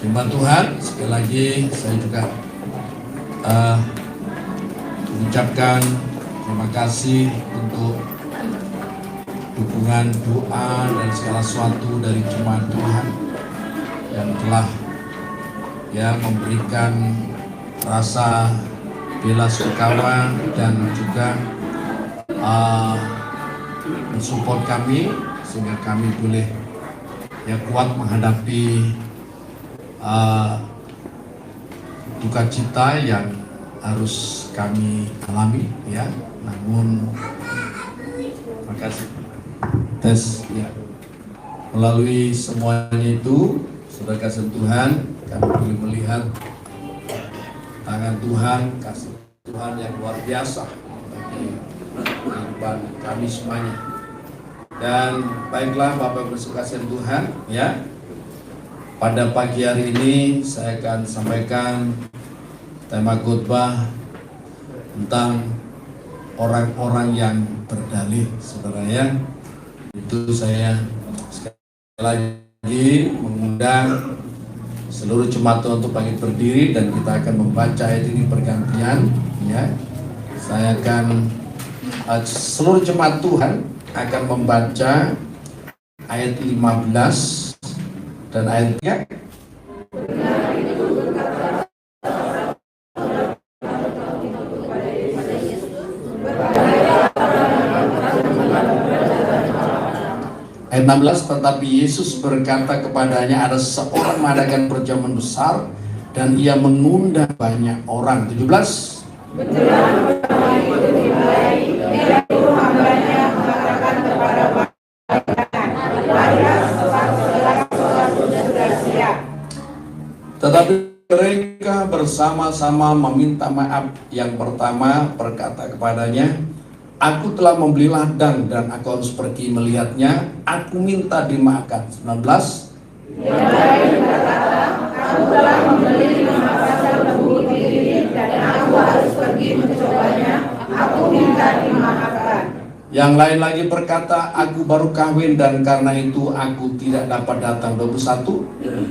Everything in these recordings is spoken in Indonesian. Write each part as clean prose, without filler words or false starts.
Firman Tuhan, sekali lagi saya juga mengucapkan terima kasih untuk dukungan doa dan segala sesuatu dari jemaat Tuhan yang telah memberikan rasa bela sungkawa dan juga mensupport kami sehingga kami boleh kuat menghadapi duka cita yang harus kami alami namun makasih tes melalui semuanya itu saudara kasih Tuhan, kami boleh melihat tangan Tuhan, kasih Tuhan yang luar biasa bagi kehidupan kami semuanya. Dan baiklah Bapak Ibu sekalian Tuhan, pada pagi hari ini saya akan sampaikan tema khotbah tentang orang-orang yang berdalih, saudara ya. Itu saya sekali lagi mengundang seluruh jemaat Tuhan untuk bangkit berdiri dan kita akan membaca ayat ini bergantian. Saya akan seluruh jemaat Tuhan akan membaca ayat 15 dan ayatnya. Ayat 16, tetapi Yesus berkata kepadanya, ada seorang mengadakan perjamuan besar dan ia mengundang banyak orang. 17. Menjelang perjamuan itu dimulai, ia suruh hambanya mengatakan kepada tetapi mereka bersama-sama meminta maaf. Yang pertama berkata kepadanya, aku telah membeli ladang dan aku harus pergi melihatnya. Aku minta dimaafkan. 19. Yang lain berkata, aku telah membeli 5 pasang lembu diri dan aku harus pergi mencobanya. Aku minta dimaafkan. Yang lain lagi berkata, aku baru kawin dan karena itu aku tidak dapat datang. 21.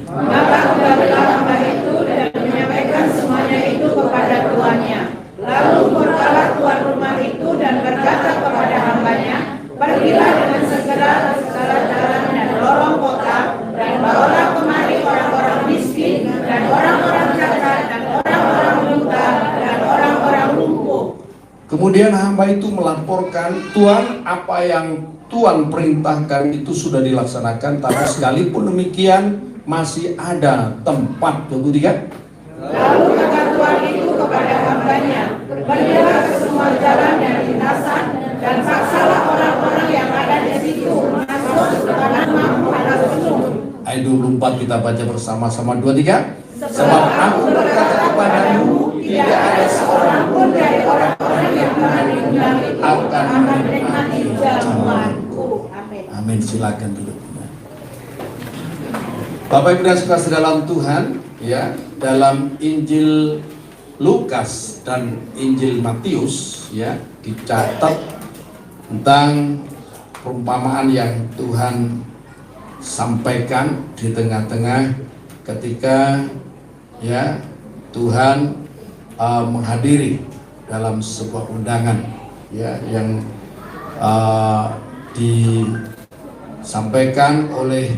Maka kembalilah hamba itu dan menyampaikan semuanya itu kepada tuannya. Lalu murkalah tuan rumah itu dan berkata kepada hambanya, pergilah dengan segera ke segala jalan dan lorong kota dan bawalah kemari orang-orang miskin dan orang-orang cacat dan orang-orang buta dan orang-orang lumpuh. Kemudian hamba itu melaporkan, Tuan, apa yang Tuan perintahkan itu sudah dilaksanakan, tapi sekalipun demikian masih ada tempat. 23. Lalu kata Tuan itu kepada hambanya, pergilah ke semua jalan yang lintasan dan paksalah orang-orang yang ada di situ masuk karena mampu ada penuh. Ayat 24 kita baca bersama-sama. 23. Sebab aku berkata kepadamu, tidak ada seorang pun dari orang-orang yang telah diundang itu akan menikmati jamuanku. Amin. Silakan duduk. Bapak Ibu dan saudara dalam Tuhan, dalam Injil Lukas dan Injil Matius dicatat tentang perumpamaan yang Tuhan sampaikan di tengah-tengah ketika Tuhan menghadiri dalam sebuah undangan yang disampaikan oleh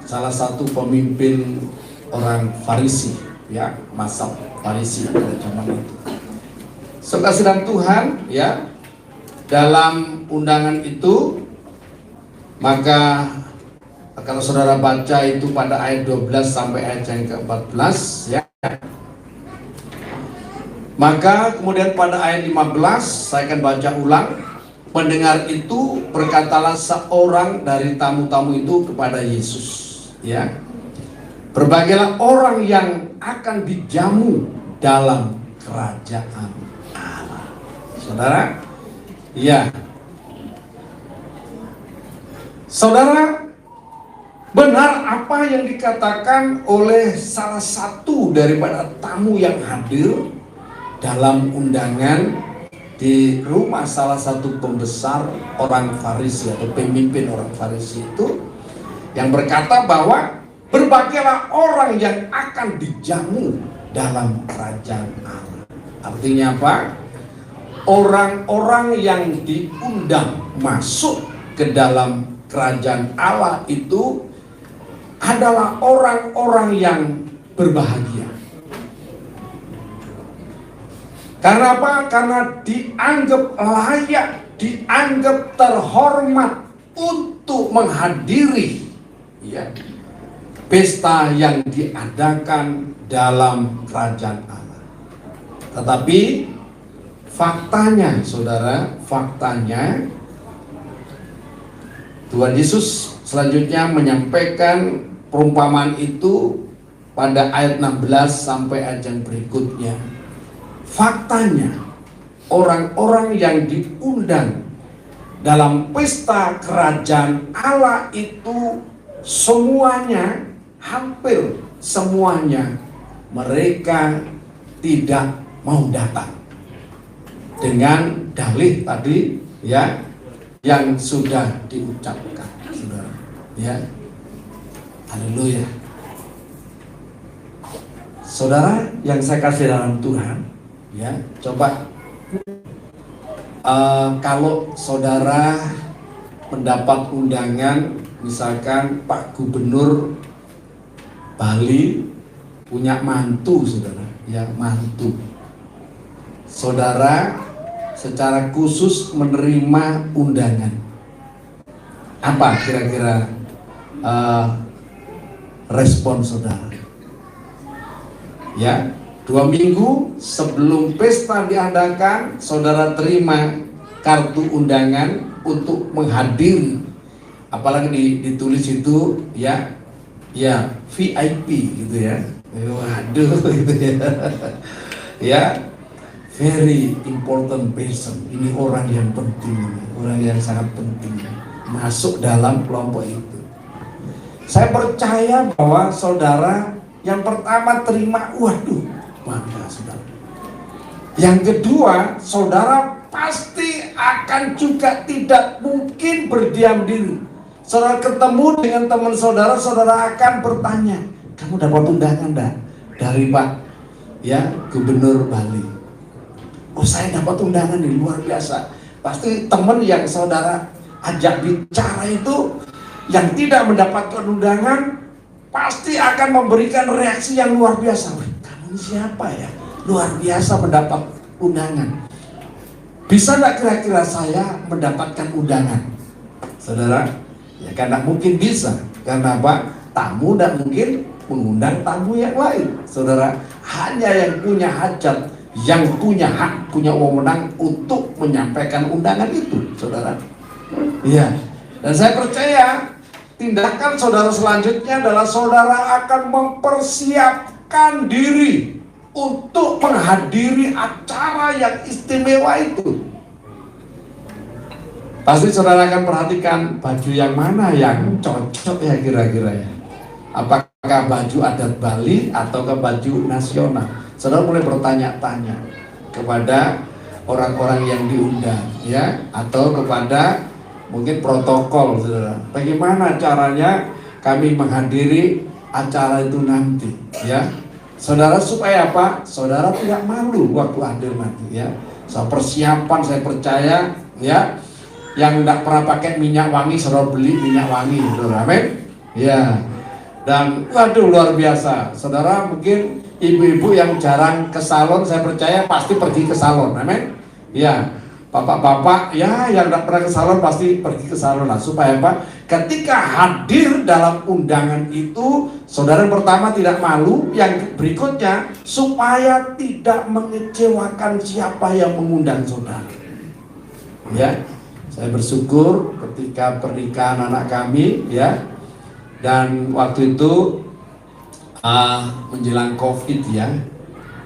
salah satu pemimpin orang Farisi, mazhab Farisi pada zaman itu. Saudara sedang Tuhan, dalam undangan itu, maka kalau saudara baca itu pada ayat 12 sampai ayat yang ke-14, maka kemudian pada ayat 15 saya akan baca ulang. Mendengar itu berkatalah seorang dari tamu-tamu itu kepada Yesus, berbagailah orang yang akan dijamu dalam kerajaan Allah. Saudara, saudara, benar apa yang dikatakan oleh salah satu daripada tamu yang hadir dalam undangan di rumah salah satu pembesar orang Farisi atau pemimpin orang Farisi itu, yang berkata bahwa Berbahagialah orang yang akan dijamu dalam kerajaan Allah. Artinya apa? Orang-orang yang diundang masuk ke dalam kerajaan Allah itu adalah orang-orang yang berbahagia. Karena apa? Karena dianggap layak, dianggap terhormat untuk menghadiri ya, pesta yang diadakan dalam kerajaan Allah. Tetapi faktanya, saudara, faktanya Tuhan Yesus selanjutnya menyampaikan perumpamaan itu pada ayat 16 sampai ayat yang berikutnya. Faktanya, orang-orang yang diundang dalam pesta kerajaan Allah itu semuanya, hampir semuanya, mereka tidak mau datang. Dengan dalih tadi ya, yang sudah diucapkan, saudara. Ya, haleluya. Saudara yang saya kasih dalam Tuhan, ya, coba kalau saudara mendapat undangan, misalkan Pak Gubernur Bali punya mantu, saudara, ya, mantu. Saudara secara khusus menerima undangan, apa kira-kira respon saudara? Ya, 2 minggu sebelum pesta diadakan, saudara terima kartu undangan untuk menghadiri, apalagi ditulis itu ya, ya VIP gitu ya. Waduh, gitu ya. Ya, very important person. Ini orang yang penting, orang yang sangat penting masuk dalam kelompok itu. Saya percaya bahwa saudara yang pertama terima, waduh, bangga saudara. Yang kedua, saudara pasti akan juga tidak mungkin berdiam diri. Saudara ketemu dengan teman saudara, saudara akan bertanya, kamu dapat undangan enggak dari Pak ya Gubernur Bali? Oh, saya dapat undangan nih, luar biasa. Pasti teman yang saudara ajak bicara itu yang tidak mendapatkan undangan pasti akan memberikan reaksi yang luar biasa. Kamu siapa ya? Luar biasa mendapat undangan. Bisa nggak kira-kira saya mendapatkan undangan? Saudara, ya karena mungkin bisa. Karena apa? Tamu tidak mungkin mengundang tamu yang lain. Saudara, hanya yang punya hajat, yang punya hak, punya wewenang untuk menyampaikan undangan itu, saudara. Iya. Dan saya percaya tindakan saudara selanjutnya adalah saudara akan mempersiapkan diri untuk menghadiri acara yang istimewa itu. Pasti saudara akan perhatikan baju yang mana yang cocok ya kira-kira ya. Apakah baju adat Bali atau ke baju nasional? Saudara mulai bertanya-tanya kepada orang-orang yang diundang ya, atau kepada mungkin protokol, saudara. Bagaimana caranya kami menghadiri acara itu nanti ya. Saudara supaya apa? Saudara tidak malu waktu hadir nanti ya. So, persiapan saya percaya ya. Yang tidak pernah pakai minyak wangi, saudara beli minyak wangi, saudara. Amin. Ya. Dan waduh luar biasa. Saudara mungkin ibu-ibu yang jarang ke salon, saya percaya pasti pergi ke salon. Amin. Ya. Bapak-bapak ya yang tidak pernah ke salon pasti pergi ke salon lah. Supaya apa? Ketika hadir dalam undangan itu, saudara yang pertama tidak malu, yang berikutnya supaya tidak mengecewakan siapa yang mengundang saudara. Ya, saya bersyukur ketika pernikahan anak kami ya, dan waktu itu menjelang COVID ya,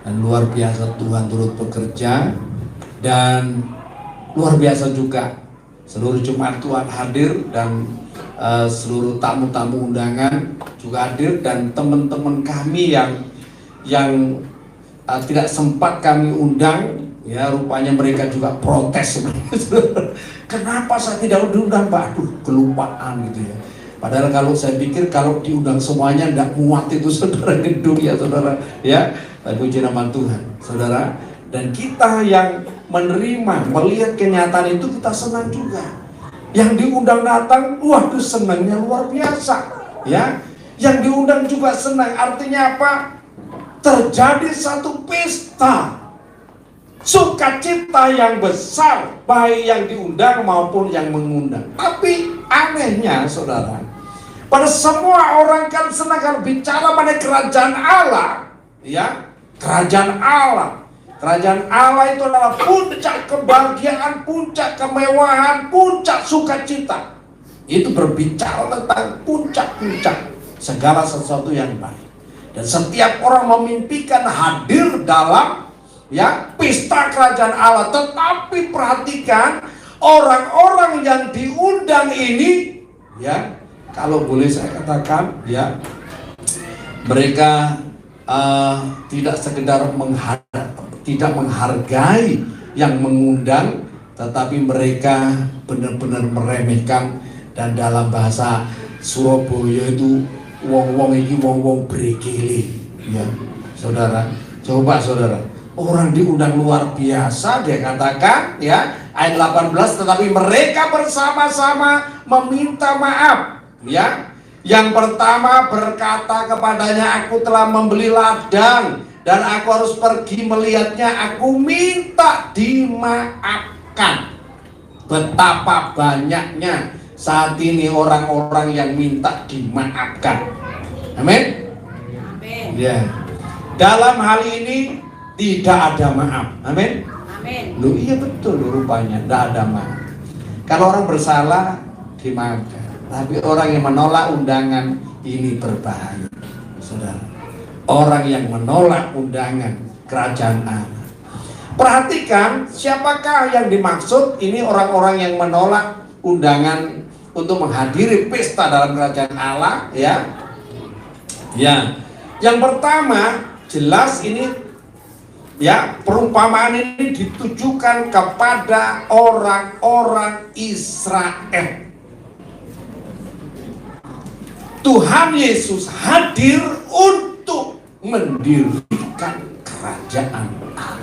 dan luar biasa Tuhan turut bekerja, dan luar biasa juga seluruh jemaat Tuhan hadir, dan seluruh tamu-tamu undangan juga hadir, dan teman-teman kami yang tidak sempat kami undang ya, rupanya mereka juga protes. Kenapa saya tidak diundang Pak? Aduh, kelupaan gitu ya. Padahal kalau saya pikir kalau diundang semuanya tidak muat itu saudara, gedung ya saudara ya. Tapi puji nama Tuhan saudara. Dan kita yang menerima, melihat kenyataan itu kita senang juga. Yang diundang datang, waduh senangnya luar biasa ya. Yang diundang juga senang, artinya apa? Terjadi satu pesta sukacita yang besar, baik yang diundang maupun yang mengundang. Tapi anehnya saudara, pada semua orang kan senang kalau bicara pada kerajaan Allah, ya, kerajaan Allah. Kerajaan Allah itu adalah puncak kebahagiaan, puncak kemewahan, puncak sukacita. Itu berbicara tentang puncak-puncak segala sesuatu yang baik. Dan setiap orang memimpikan hadir dalam ya pesta kerajaan Allah. Tetapi perhatikan orang-orang yang diundang ini, ya, kalau boleh saya katakan, ya, mereka tidak sekedar tidak menghargai yang mengundang, tetapi mereka benar-benar meremehkan. Dan dalam bahasa Surabaya itu wong-wong ini wong-wong berikili, ya saudara. Coba saudara, orang diundang luar biasa, dia katakan ya ayat 18, tetapi mereka bersama-sama meminta maaf, ya. Yang pertama berkata kepadanya, aku telah membeli ladang dan aku harus pergi melihatnya, aku minta dimaafkan. Betapa banyaknya saat ini orang-orang yang minta dimaafkan. Amin. Ya. Dalam hal ini tidak ada maaf. Amin. Loh iya betul loh, rupanya tidak ada maaf. Kalau orang bersalah dimaafkan, tapi orang yang menolak undangan ini berbahaya, saudara. Orang yang menolak undangan kerajaan Allah. Perhatikan siapakah yang dimaksud. Ini orang-orang yang menolak undangan untuk menghadiri pesta dalam kerajaan Allah, ya. Ya. Yang pertama jelas ini, ya, perumpamaan ini ditujukan kepada orang-orang Israel. Tuhan Yesus hadir untuk mendirikan kerajaan Allah.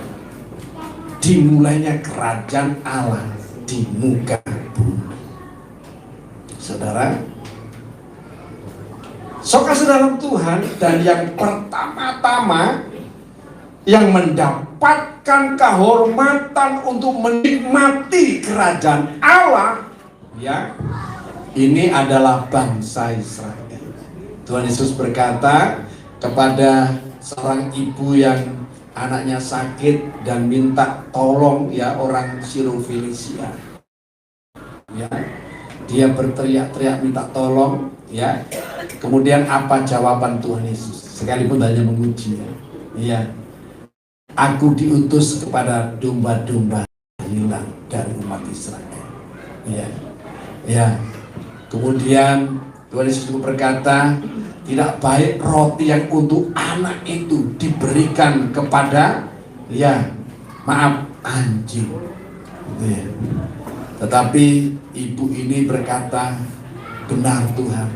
Dimulainya kerajaan Allah di muka bumi. Saudara, saudara Tuhan, dan yang pertama-tama yang mendapatkan kehormatan untuk menikmati kerajaan Allah, ya, ini adalah bangsa Israel. Tuhan Yesus berkata kepada seorang ibu yang anaknya sakit dan minta tolong, ya, orang Sirofenisia, ya, dia berteriak-teriak minta tolong, ya. Kemudian apa jawaban Tuhan Yesus? Sekalipun hanya menguji, ya, aku diutus kepada domba-domba hilang dari umat Israel, ya, ya. Kemudian Tuhan Yesus berkata, tidak baik roti yang untuk anak itu diberikan kepada, ya, maaf, anjing, ya. Tetapi ibu ini berkata, benar Tuhan,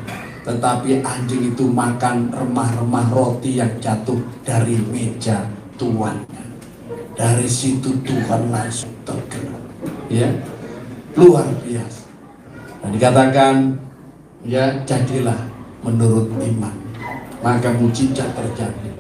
tetapi anjing itu makan remah-remah roti yang jatuh dari meja tuannya. Dari situ Tuhan langsung tergerak, ya, luar biasa. Dan dikatakan, ya, jadilah menurut iman. Maka mujizat terjadi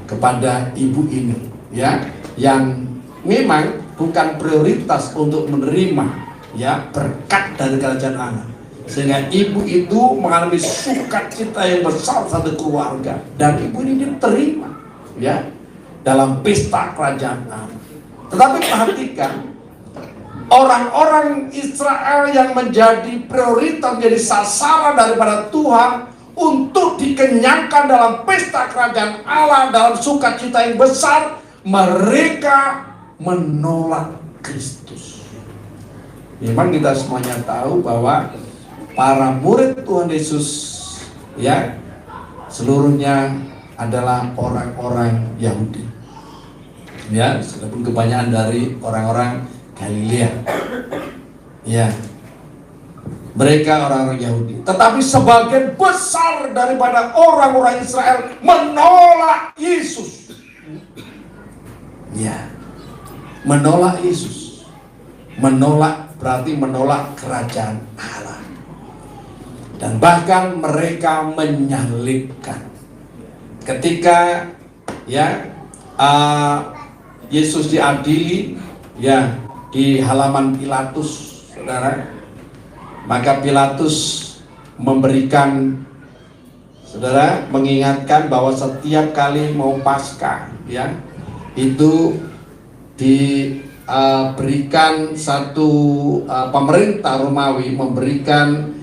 kepada ibu ini, ya, yang memang bukan prioritas untuk menerima, ya, berkat dari kerajaan Allah. Sehingga ibu itu mengalami sukacita yang besar satu keluarga, dan ibu ini diterima, ya, dalam pesta kerajaan Allah. Tetapi perhatikan, orang-orang Israel yang menjadi prioritas, menjadi sasaran daripada Tuhan untuk dikenyangkan dalam pesta kerajaan Allah, dalam sukacita yang besar, mereka menolak Kristus. Memang kita semuanya tahu bahwa para murid Tuhan Yesus, ya, seluruhnya adalah orang-orang Yahudi, ya, walaupun kebanyakan dari orang-orang Galilea, ya. Mereka orang-orang Yahudi. Tetapi sebagian besar daripada orang-orang Israel menolak Yesus. Ya, menolak Yesus. Menolak berarti menolak kerajaan Allah. Dan bahkan mereka menyalibkan. Ketika Yesus diadili di halaman Pilatus, saudara, maka Pilatus mengingatkan bahwa setiap kali mau Paskah, itu diberikan satu pemerintah Romawi memberikan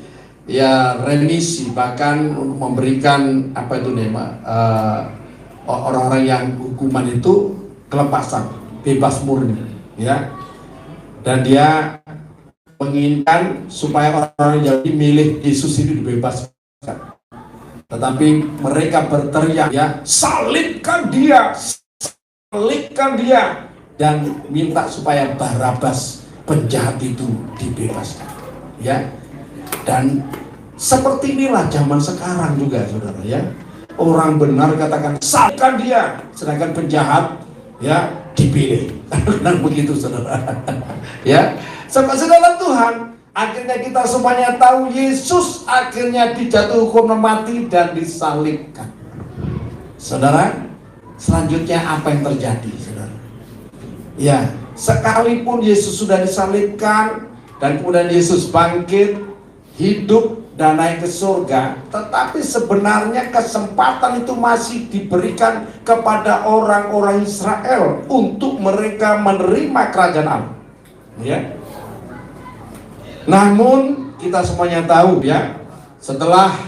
remisi, bahkan memberikan orang-orang yang hukuman itu kelepasan, bebas murni, dan dia menginginkan supaya orang-orang Yahudi milih Yesus ini dibebaskan. Tetapi mereka berteriak, salibkan dia, dan minta supaya Barabas penjahat itu dibebaskan. Dan seperti inilah zaman sekarang juga, saudara, orang benar katakan salibkan dia, sedangkan penjahat dipilih. Dan begitu, saudara. Saudara Tuhan, akhirnya kita semuanya tahu Yesus akhirnya dijatuh hukuman mati dan disalibkan. Saudara, selanjutnya apa yang terjadi, saudara? Sekalipun Yesus sudah disalibkan dan kemudian Yesus bangkit, hidup dan naik ke surga, tetapi sebenarnya kesempatan itu masih diberikan kepada orang-orang Israel untuk mereka menerima kerajaan Allah. Namun kita semuanya tahu, setelah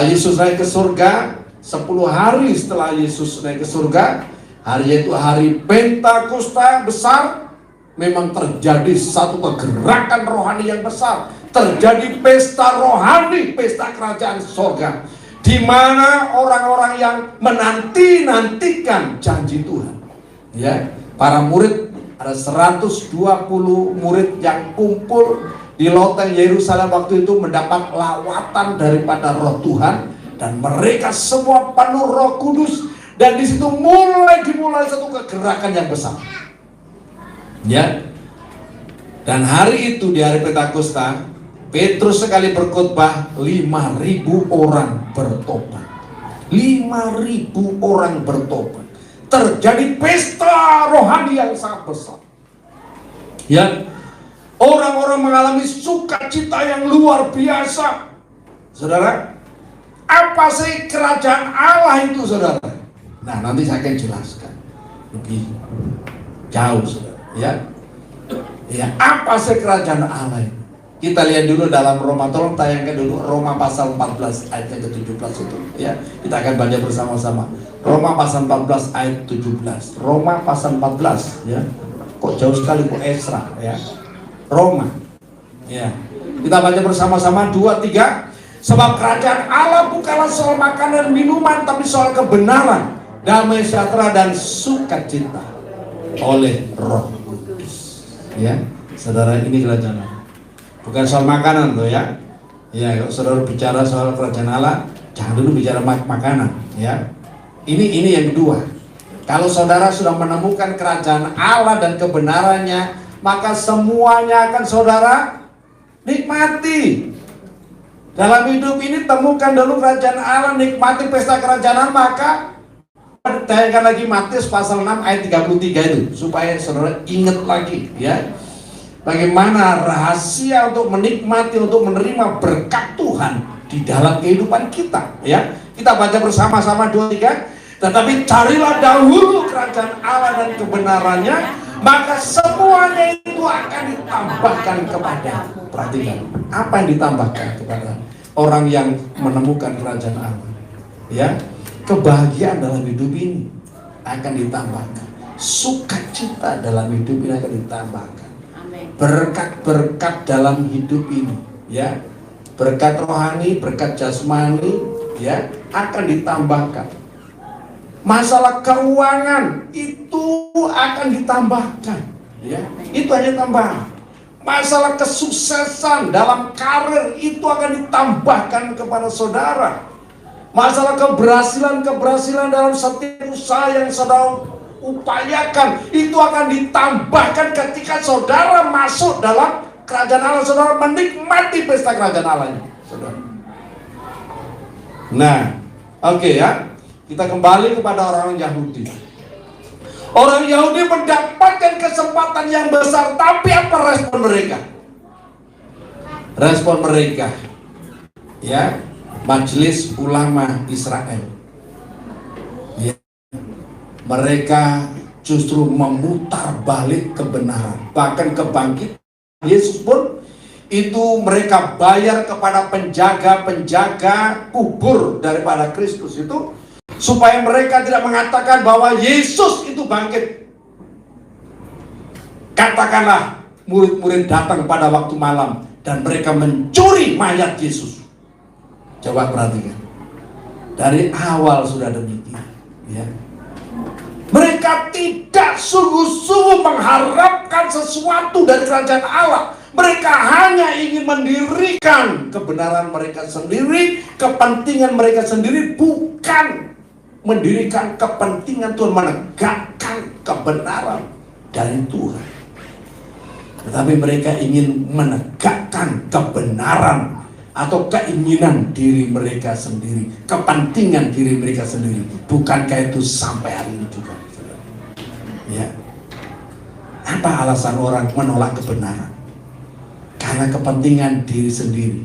Yesus naik ke surga, 10 hari setelah Yesus naik ke surga, hari itu hari Pentakosta besar, memang terjadi satu kegerakan rohani yang besar. Terjadi pesta rohani, pesta kerajaan surga, di mana orang-orang yang menanti-nantikan janji Tuhan. Para murid, ada 120 murid yang kumpul di loteng Yerusalem waktu itu mendapat lawatan daripada Roh Tuhan, dan mereka semua penuh Roh Kudus, dan di situ dimulai satu kegerakan yang besar. Dan hari itu, di hari Pentakosta, Petrus sekali berkhotbah, 5.000 orang bertobat. 5.000 orang bertobat. Terjadi pesta rohani yang sangat besar. Orang-orang mengalami sukacita yang luar biasa. Saudara, apa sih kerajaan Allah itu, saudara? Nah, nanti saya akan jelaskan lebih jauh, saudara. Apa sih kerajaan Allah itu? Kita lihat dulu dalam Roma, tolong tayangkan dulu Roma pasal 14 ayat yang ke-17 itu. Kita akan baca bersama-sama. Roma pasal 14 ayat 17. Roma pasal 14, Kok jauh sekali, kok Esra, Roma. Kita baca bersama-sama, 2, 3. Sebab kerajaan Allah bukanlah soal makanan dan minuman, tapi soal kebenaran, damai sejahtera dan sukacita oleh Roh Kudus. Saudara, ini kerajaan Allah. Bukan soal makanan tuh, kalau saudara bicara soal kerajaan Allah, jangan dulu bicara makanan, Ini yang kedua. Kalau saudara sudah menemukan kerajaan Allah dan kebenarannya, maka semuanya akan saudara nikmati. Dalam hidup ini temukan dulu kerajaan Allah, nikmati pesta kerajaan Allah, maka tayangkan lagi Matius pasal 6 ayat 33 itu, supaya saudara ingat lagi, bagaimana rahasia untuk menikmati, untuk menerima berkat Tuhan di dalam kehidupan kita. Kita baca bersama-sama, 2, 3. Tetapi carilah dahulu kerajaan Allah dan kebenarannya, maka semuanya itu akan ditambahkan kepada. Perhatikan, apa yang ditambahkan kepada orang yang menemukan kerajaan Allah? Kebahagiaan dalam hidup ini akan ditambahkan, sukacita dalam hidup ini akan ditambahkan, berkat-berkat dalam hidup ini, berkat rohani, berkat jasmani, akan ditambahkan. Masalah keuangan itu akan ditambahkan, itu hanya tambahan. Masalah kesuksesan dalam karir itu akan ditambahkan kepada saudara. Masalah keberhasilan dalam setiap usaha yang saudara upayakan itu akan ditambahkan ketika saudara masuk dalam kerajaan Allah, saudara menikmati pesta kerajaan Allah, saudara. Nah, oke ya, kita kembali kepada orang Yahudi. Orang Yahudi mendapatkan kesempatan yang besar, tapi apa respon mereka? Respon mereka, ya, Majelis Ulama Israel, ya, mereka justru memutar balik kebenaran. Bahkan kebangkitan Yesus pun itu mereka bayar kepada penjaga-penjaga kubur daripada Kristus itu, supaya mereka tidak mengatakan bahwa Yesus itu bangkit. Katakanlah murid-murid datang pada waktu malam dan mereka mencuri mayat Yesus. Coba perhatikan, dari awal sudah demikian, ya. Mereka tidak sungguh-sungguh mengharapkan sesuatu dari kerajaan Allah. Mereka hanya ingin mendirikan kebenaran mereka sendiri, kepentingan mereka sendiri, bukan mendirikan kepentingan Tuhan, menegakkan kebenaran dari Tuhan. Tetapi mereka ingin menegakkan kebenaran atau keinginan diri mereka sendiri, kepentingan diri mereka sendiri. Bukankah itu sampai hari ini juga? Ya. Apa alasan orang menolak kebenaran? Karena kepentingan diri sendiri.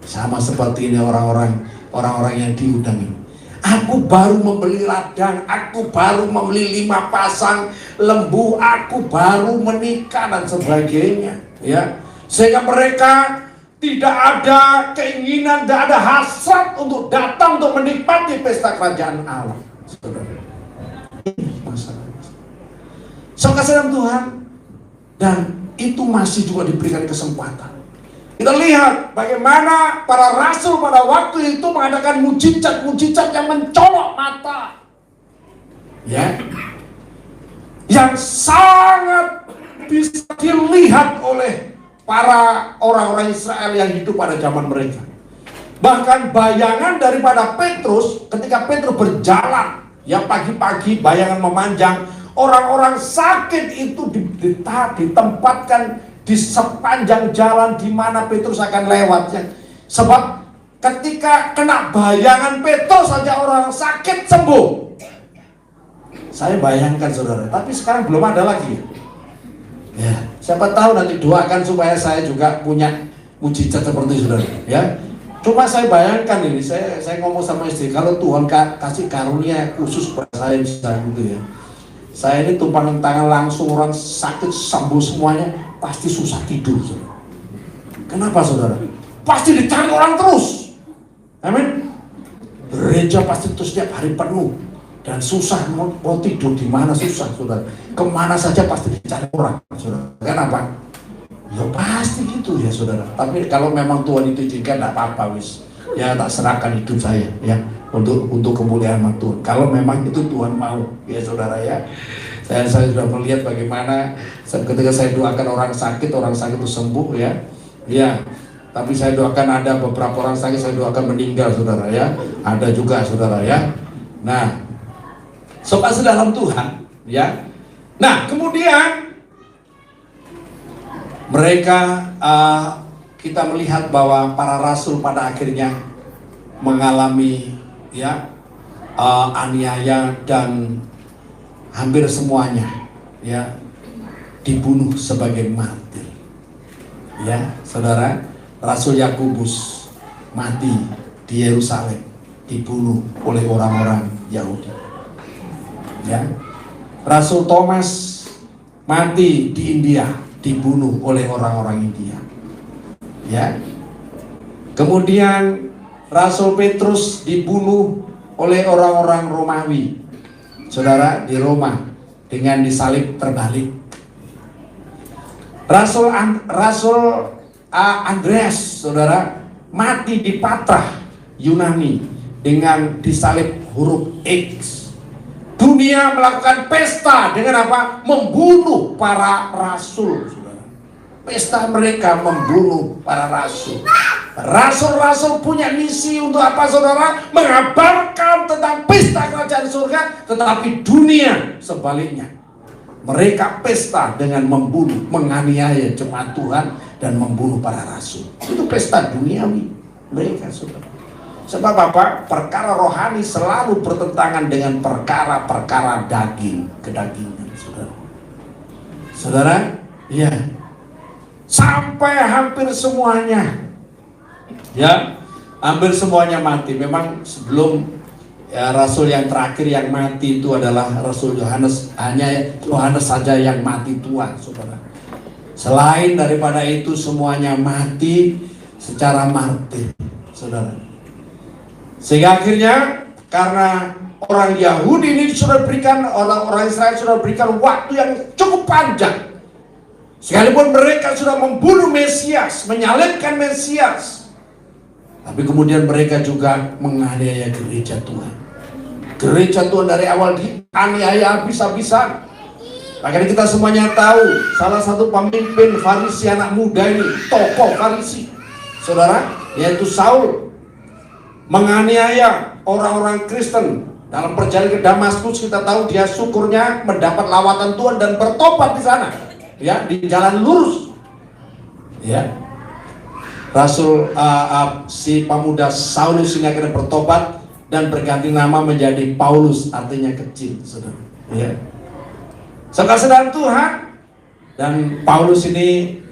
Sama seperti ini orang-orang yang diundang ini. Aku baru membeli ladang, aku baru membeli 5 pasang lembu, aku baru menikah dan sebagainya, ya. Sehingga mereka tidak ada keinginan, tidak ada hasrat untuk datang untuk menikmati pesta kerajaan Allah. Saudara, ini masalah. So, kasih Tuhan, dan itu masih juga diberikan kesempatan. Kita lihat bagaimana para rasul pada waktu itu mengadakan mujizat-mujizat yang mencolok mata, ya, yang sangat bisa dilihat oleh para orang-orang Israel yang hidup pada zaman mereka. Bahkan bayangan daripada Petrus, ketika Petrus berjalan, ya, pagi-pagi bayangan memanjang, orang-orang sakit itu ditempatkan di sepanjang jalan di mana Petrus akan lewat, ya. Sebab ketika kena bayangan Petrus saja orang sakit sembuh. Saya bayangkan saudara, tapi sekarang belum ada lagi. Ya, siapa tahu nanti doakan supaya saya juga punya mujizat seperti saudara, ya. Cuma saya bayangkan ini, saya ngomong sama istri, kalau Tuhan kasih karunia khusus buat saya gitu, ya. Saya ini tumpangan tangan langsung orang sakit sembuh semuanya, pasti susah tidur, saudara. Kenapa saudara? Pasti dicari orang terus. Amin. Gereja pasti terus setiap hari penuh dan susah mau tidur di mana, susah saudara. Kemana saja pasti dicari orang, saudara. Kenapa? Ya pasti gitu ya saudara. Tapi kalau memang Tuhan itu izinkan, tidak apa-apa wis. Ya tak serahkan hidup saya, ya, untuk kemuliaan Tuhan. Kalau memang itu Tuhan mau, ya saudara, ya. Saya sudah melihat bagaimana ketika saya doakan orang sakit itu sembuh, ya. Ya. Tapi saya doakan ada beberapa orang sakit, saya doakan meninggal, saudara, ya. Ada juga, saudara, ya. Nah, sobat dalam Tuhan, ya. Nah, kemudian mereka kita melihat bahwa para rasul pada akhirnya mengalami, ya, aniaya dan hampir semuanya, ya, dibunuh sebagai martir, ya saudara. Rasul Yakobus mati di Yerusalem, dibunuh oleh orang-orang Yahudi, ya. Rasul Thomas mati di India, dibunuh oleh orang-orang India, ya. Kemudian Rasul Petrus dibunuh oleh orang-orang Romawi, saudara, di Roma dengan disalib terbalik. Rasul Andreas, saudara, mati di Patra, Yunani dengan disalib huruf X. Dunia melakukan pesta dengan apa? Membunuh para rasul, saudara. Pesta mereka membunuh para rasul. Rasul-rasul punya misi untuk apa, saudara? Mengabarkan tentang pesta kerajaan surga, tetapi dunia sebaliknya. Mereka pesta dengan membunuh, menganiaya jemaat Tuhan dan membunuh para rasul. Itu pesta duniawi mereka, saudara. Sebab apa? Perkara rohani selalu bertentangan dengan perkara-perkara daging, kedagingan, saudara. Saudara, ya, sampai hampir semuanya, ya, hampir semuanya mati. Memang sebelum ya, rasul yang terakhir yang mati itu adalah Rasul Yohanes. Hanya Yohanes saja yang mati tua, saudara. Selain daripada itu semuanya mati secara martir, saudara. Sehingga akhirnya karena orang Yahudi ini sudah berikan, orang Israel sudah berikan waktu yang cukup panjang. Sekalipun mereka sudah membunuh Mesias, menyalibkan Mesias, tapi kemudian mereka juga menganiaya gereja Tuhan. Gereja Tuhan dari awal dianiaya habis-habisan. Makanya kita semuanya tahu, salah satu pemimpin Farisi anak muda ini, tokoh Farisi, saudara, yaitu Saul, menganiaya orang-orang Kristen. Dalam perjalanan ke Damaskus kita tahu dia syukurnya mendapat lawatan Tuhan dan bertobat di sana. Ya, di jalan lurus, ya, Rasul si pemuda Saulus ini akhirnya bertobat dan berganti nama menjadi Paulus, artinya kecil, saudara. Ya, sekasihan Tuhan, dan Paulus ini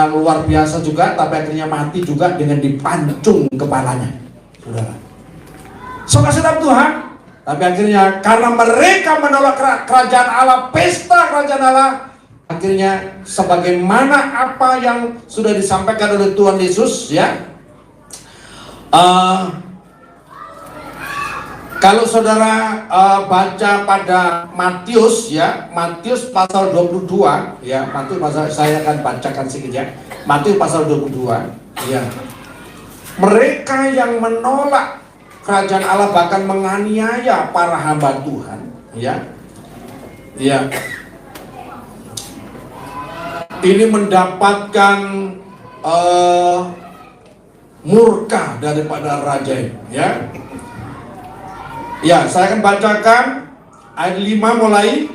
luar biasa juga, tapi akhirnya mati juga dengan dipancung kepalanya, saudara. Sekasihan Tuhan, tapi akhirnya karena mereka menolak kerajaan Allah, pesta kerajaan Allah, akhirnya sebagaimana apa yang sudah disampaikan oleh Tuhan Yesus, ya, kalau saudara baca pada Matius, ya, Matius pasal 22, ya, Matius pasal, saya akan bacakan sedikit, ya, Matius pasal 22, ya, mereka yang menolak kerajaan Allah bahkan menganiaya para hamba Tuhan, ya, ya, ini mendapatkan murka daripada raja ini, ya. Ya, saya akan bacakan ayat 5 mulai,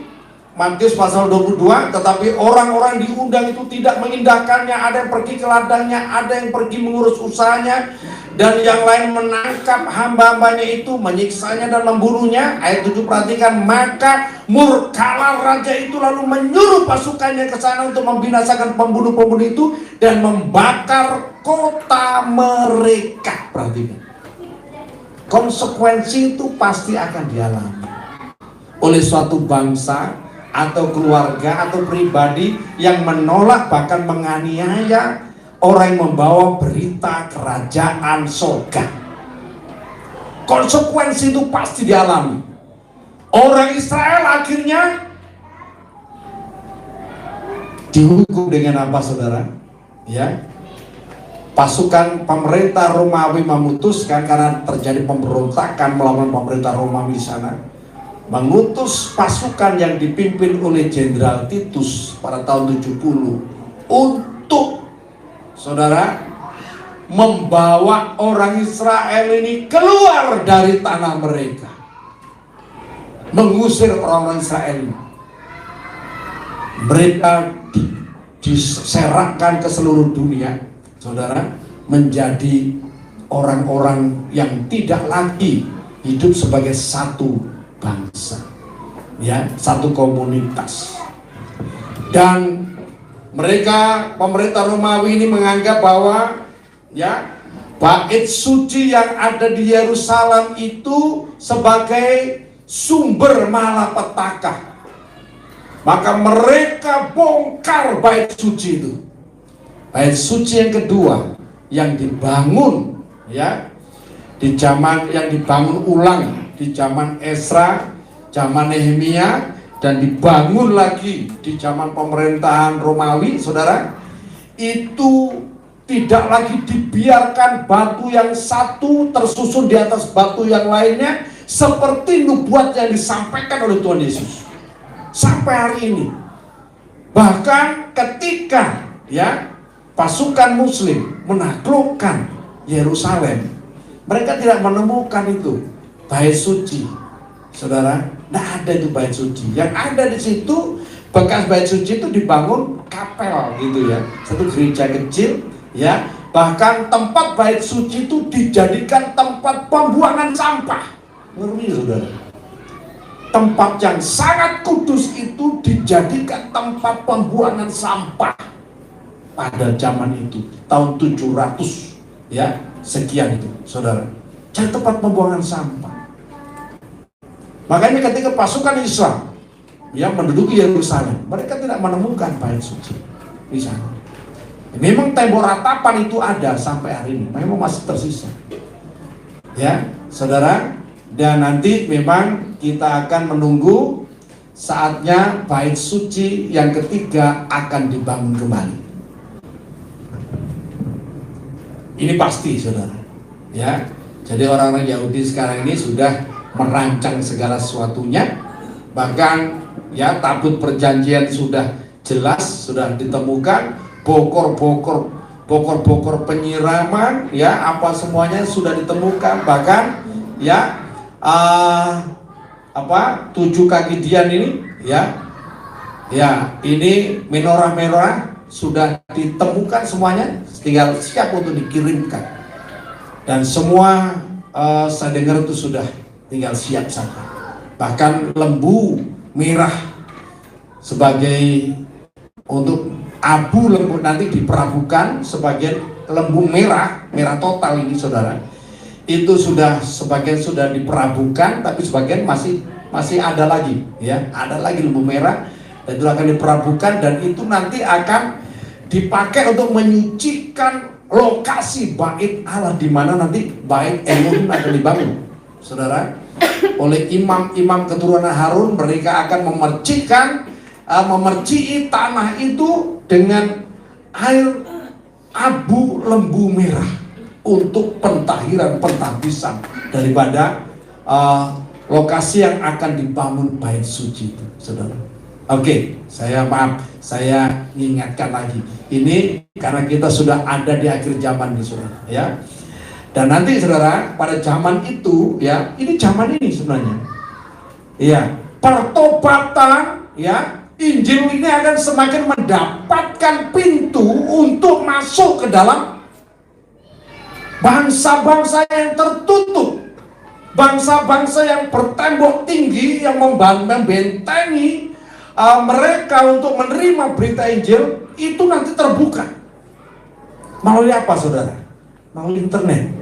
Matius pasal 22. Tetapi orang-orang diundang itu tidak mengindahkannya, ada yang pergi ke ladangnya, ada yang pergi mengurus usahanya, dan yang lain menangkap hamba-hambanya itu, menyiksanya dan membunuhnya. Ayat 7, perhatikan, maka murkalah raja itu lalu menyuruh pasukannya ke sana untuk membinasakan pembunuh-pembunuh itu dan membakar kota mereka. Perhatikan, konsekuensi itu pasti akan dialami oleh suatu bangsa atau keluarga atau pribadi yang menolak bahkan menganiaya orang yang membawa berita kerajaan surga. Konsekuensi itu pasti dialami. Orang Israel akhirnya dihukum dengan apa, saudara? Ya, pasukan pemerintah Romawi memutuskan, karena terjadi pemberontakan melawan pemerintah Romawi di sana, mengutus pasukan yang dipimpin oleh Jenderal Titus pada tahun 70 untuk, saudara, membawa orang Israel ini keluar dari tanah mereka, mengusir orang-orang Israel. Mereka diserakkan ke seluruh dunia, saudara, menjadi orang-orang yang tidak lagi hidup sebagai satu bangsa, ya, satu komunitas. Dan mereka, pemerintah Romawi ini menganggap bahwa, ya, bait suci yang ada di Yerusalem itu sebagai sumber malapetaka. Maka mereka bongkar bait suci itu. Bait suci yang kedua yang dibangun, ya, di zaman yang dibangun ulang di zaman Esra, zaman Nehemia, dan dibangun lagi di zaman pemerintahan Romawi, saudara, itu tidak lagi dibiarkan batu yang satu tersusun di atas batu yang lainnya, seperti nubuat yang disampaikan oleh Tuhan Yesus sampai hari ini. Bahkan ketika ya pasukan Muslim menaklukkan Yerusalem, mereka tidak menemukan itu bait suci, saudara. Tidak ada itu bait suci. Yang ada di situ bekas bait suci itu dibangun kapel gitu ya, satu gereja kecil ya. Bahkan tempat bait suci itu dijadikan tempat pembuangan sampah. Ngeri, saudara. Tempat yang sangat kudus itu dijadikan tempat pembuangan sampah pada zaman itu, tahun 700 ya sekian itu, saudara. Jadi tempat pembuangan sampah. Makanya ketika pasukan Islam yang menduduki Yerusalem, mereka tidak menemukan bait suci di sana. Memang tembok ratapan itu ada sampai hari ini, memang masih tersisa. Ya, saudara, dan nanti memang kita akan menunggu saatnya bait suci yang ketiga akan dibangun kembali. Ini pasti, saudara. Ya, jadi orang-orang Yahudi sekarang ini sudah merancang segala sesuatunya, bahkan ya tabut perjanjian sudah jelas, sudah ditemukan. Bokor-bokor penyiraman ya, apa semuanya sudah ditemukan. Bahkan ya 7 kaki Dian ini ya ini menorah-menorah sudah ditemukan semuanya, tinggal siap untuk dikirimkan. Dan semua saya dengar itu sudah tinggal siap saja. Bahkan lembu merah sebagai untuk abu lembu nanti diperabukan sebagian lembu merah total ini, saudara. Itu sudah sebagian sudah diperabukan, tapi sebagian masih ada lagi ya, ada lagi lembu merah, dan itu akan diperabukan, dan itu nanti akan dipakai untuk menyucikan lokasi bait Allah, di mana nanti bait Elohim akan dibangun, saudara, oleh imam-imam keturunan Harun. Mereka akan memercii tanah itu dengan air abu lembu merah untuk pentahbisan daripada lokasi yang akan dibangun bait suci itu, saudara. Oke, saya ingatkan lagi. Ini karena kita sudah ada di akhir zaman nih, saudara, ya. Dan nanti, saudara, pada zaman itu ya, ini zaman ini sebenarnya. Iya, pertobatan ya, Injil ini akan semakin mendapatkan pintu untuk masuk ke dalam bangsa-bangsa yang tertutup, bangsa-bangsa yang bertembok tinggi, yang membentengi mereka untuk menerima berita Injil itu nanti terbuka. Melalui apa, saudara? Melalui internet.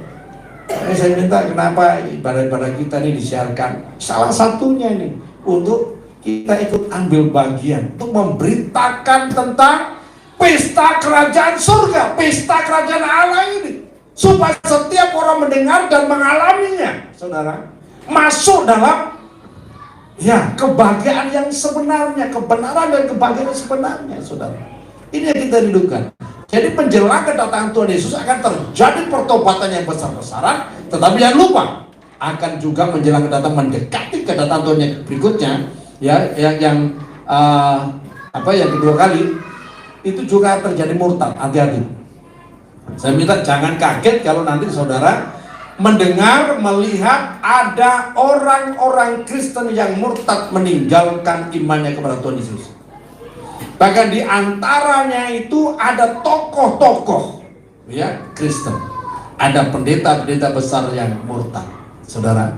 Saya minta kenapa ibadah-ibadah kita ini disiarkan. Salah satunya ini untuk kita ikut ambil bagian untuk memberitakan tentang pesta kerajaan surga, pesta kerajaan Allah ini, supaya setiap orang mendengar dan mengalaminya, saudara, masuk dalam ya kebahagiaan yang sebenarnya, kebenaran dan kebahagiaan yang sebenarnya, saudara. Ini yang kita rindukan. Jadi menjelang kedatangan Tuhan Yesus akan terjadi pertobatan yang besar-besaran, tetapi jangan lupa akan juga menjelang kedatangan, mendekati kedatangan Tuhan yang berikutnya. Ya, yang kedua kali itu juga terjadi murtad. Hati-hati. Saya minta jangan kaget kalau nanti saudara mendengar, melihat ada orang-orang Kristen yang murtad meninggalkan imannya kepada Tuhan Yesus. Bahkan di antaranya itu ada tokoh-tokoh ya Kristen, ada pendeta-pendeta besar yang murtad, saudara.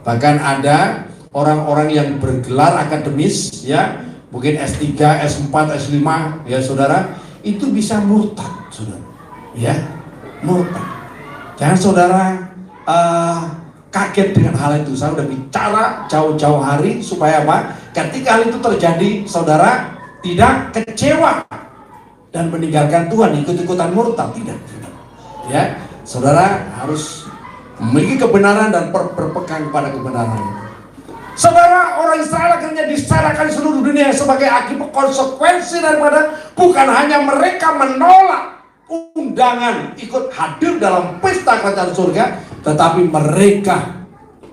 Bahkan ada orang-orang yang bergelar akademis ya, mungkin S3, S4, S5 ya, saudara, itu bisa murtad, saudara. Ya, murtad. Jangan saudara kaget dengan hal itu. Saya sudah bicara jauh-jauh hari supaya apa? Ketika hal itu terjadi, saudara tidak kecewa dan meninggalkan Tuhan, ikut-ikutan murtad, tidak. Ya, saudara harus memiliki kebenaran dan berpegang pada kebenaran. Saudara, orang Israel akhirnya disalahkan di seluruh dunia sebagai akibat konsekuensi daripada bukan hanya mereka menolak undangan ikut hadir dalam pesta kerajaan surga, tetapi mereka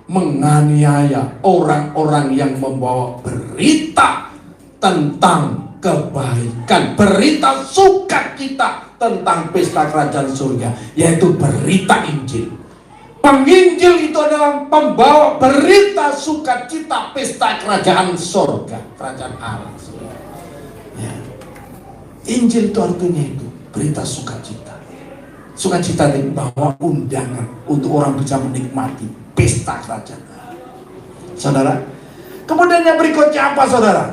menganiaya orang-orang yang membawa berita tentang kebaikan, berita sukacita tentang pesta kerajaan surga, yaitu berita Injil. Penginjil itu adalah pembawa berita sukacita pesta kerajaan surga, kerajaan Allah. Ya. Injil itu artinya itu berita sukacita. Sukacita itu bahwa undangan untuk orang bisa menikmati pesta kerajaan Allah. Saudara, kemudian yang berikutnya apa, saudara?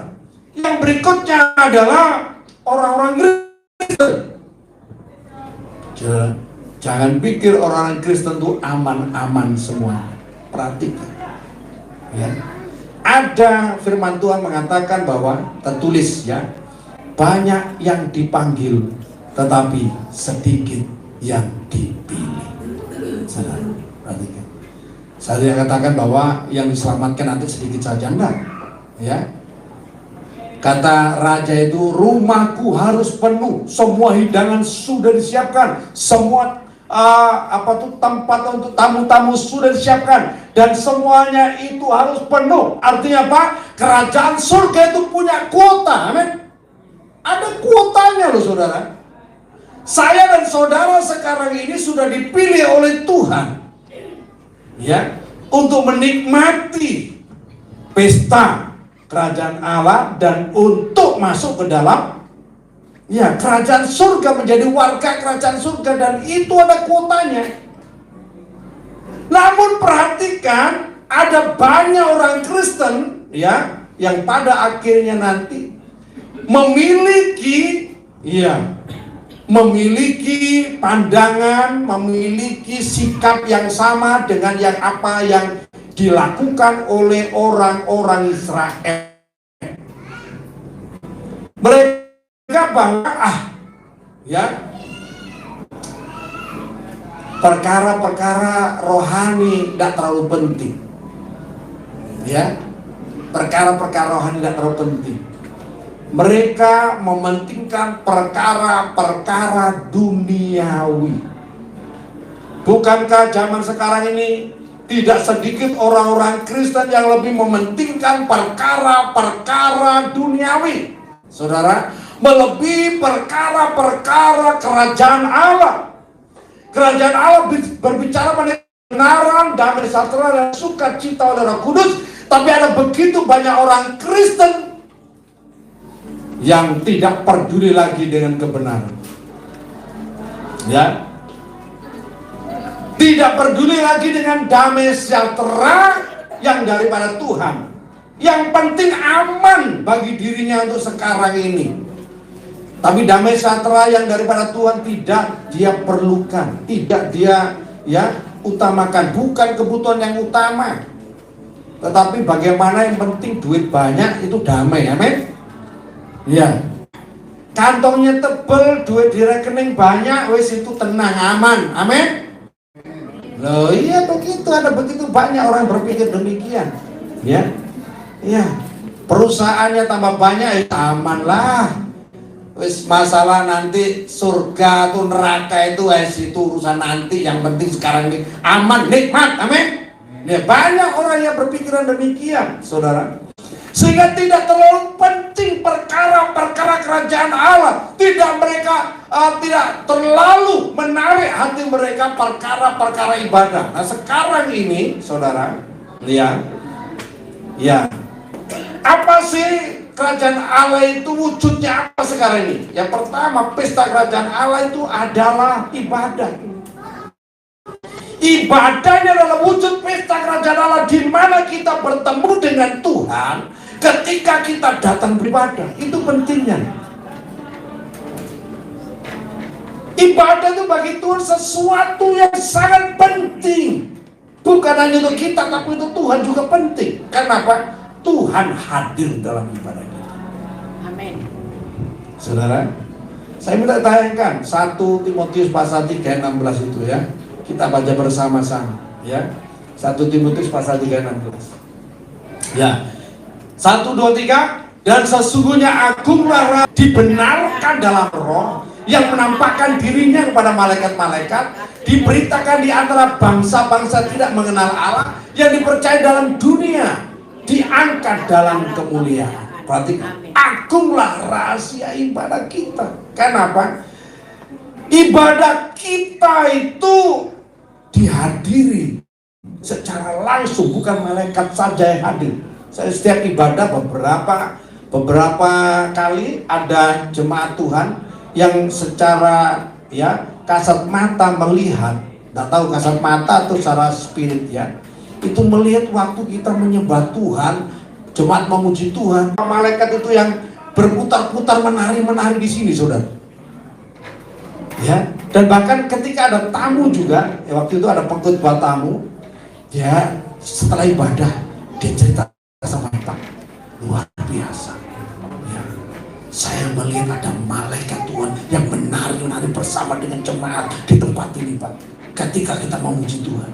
Yang berikutnya adalah orang-orang Kristen. Jangan pikir orang Kristen itu aman-aman semua. Perhatikan. Ya. Ada firman Tuhan mengatakan bahwa tertulis ya, banyak yang dipanggil, tetapi sedikit yang dipilih. Saudara, perhatikan. Saya katakan bahwa yang diselamatkan nanti sedikit saja, enggak. Ya. Kata raja itu, rumahku harus penuh, semua hidangan sudah disiapkan, semua tempat untuk tamu-tamu sudah disiapkan, dan semuanya itu harus penuh. Artinya apa? Kerajaan surga itu punya kuota, amin. Ada kuotanya loh, saudara. Saya dan saudara sekarang ini sudah dipilih oleh Tuhan, ya, untuk menikmati pesta kerajaan Allah dan untuk masuk ke dalam ya kerajaan surga, menjadi warga kerajaan surga, dan itu ada kuotanya. Namun perhatikan, ada banyak orang Kristen ya yang pada akhirnya nanti memiliki pandangan, memiliki sikap yang sama dengan yang dilakukan oleh orang-orang Israel. Mereka bahwa perkara-perkara rohani tidak terlalu penting. Ya, perkara-perkara rohani tidak terlalu penting. Mereka mementingkan perkara-perkara duniawi. Bukankah zaman sekarang ini tidak sedikit orang-orang Kristen yang lebih mementingkan perkara-perkara duniawi, saudara, melebihi perkara-perkara kerajaan Allah. Kerajaan Allah berbicara mengenai kebenaran, damai sejahtera, dan sukacita oleh Roh Kudus. Tapi ada begitu banyak orang Kristen yang tidak peduli lagi dengan kebenaran, ya, tidak peduli lagi dengan damai sejahtera yang daripada Tuhan. Yang penting aman bagi dirinya untuk sekarang ini. Tapi damai sejahtera yang daripada Tuhan tidak dia perlukan, tidak dia utamakan, bukan kebutuhan yang utama. Tetapi bagaimana yang penting duit banyak itu damai, amin. Ya. Kantongnya tebel, duit di rekening banyak, wis itu tenang, aman, amin. Loh iya begitu, ada begitu banyak orang berpikir demikian. Ya. Ya. Perusahaannya tambah banyak, aman lah. Wis masalah nanti surga atau neraka itu itu urusan nanti, yang penting sekarang ini aman, nikmat, amin. Ya, banyak orang yang berpikiran demikian, saudara. Sehingga tidak terlalu penting perkara-perkara kerajaan Allah. Tidak terlalu menarik hati mereka perkara-perkara ibadah. Nah sekarang ini, saudara, lihat, ya, apa sih kerajaan Allah itu wujudnya apa sekarang ini? Yang pertama, pesta kerajaan Allah itu adalah ibadah. Ibadahnya adalah wujud pesta kerajaan Allah, di mana kita bertemu dengan Tuhan ketika kita datang beribadah. Itu pentingnya. Ibadah itu bagi Tuhan sesuatu yang sangat penting. Bukan hanya untuk kita, tapi untuk Tuhan juga penting. Kenapa? Tuhan hadir dalam ibadah kita. Amin. Saudara, saya minta tayangkan 1 Timotius pasal 3 ayat 16 itu ya. Kita baca bersama-sama ya. 1 Timotius pasal 3 ayat 16. Ya. 1, 2, 3. Dan sesungguhnya agunglah dibenarkan dalam roh, yang menampakkan dirinya kepada malaikat-malaikat, diberitakan di antara bangsa-bangsa tidak mengenal Allah, yang dipercaya dalam dunia, diangkat dalam kemuliaan. Berarti agunglah rahasia ibadah kita. Kenapa? Ibadah kita itu dihadiri secara langsung, bukan malaikat saja yang hadir. Saya setiap ibadah beberapa kali ada jemaat Tuhan yang secara kasat mata melihat, nggak tahu kasat mata atau secara spirit itu melihat waktu kita menyembah Tuhan, jemaat memuji Tuhan, malaikat itu yang berputar-putar menari-menari di sini, saudara. Dan bahkan ketika ada tamu juga, waktu itu ada pengkhotbah tamu, setelah ibadah dia cerita sama Pak, luar biasa. Saya melihat ada malaikat Tuhan yang menari-nari bersama dengan jemaat di tempat ini, Pak. Ketika kita memuji Tuhan,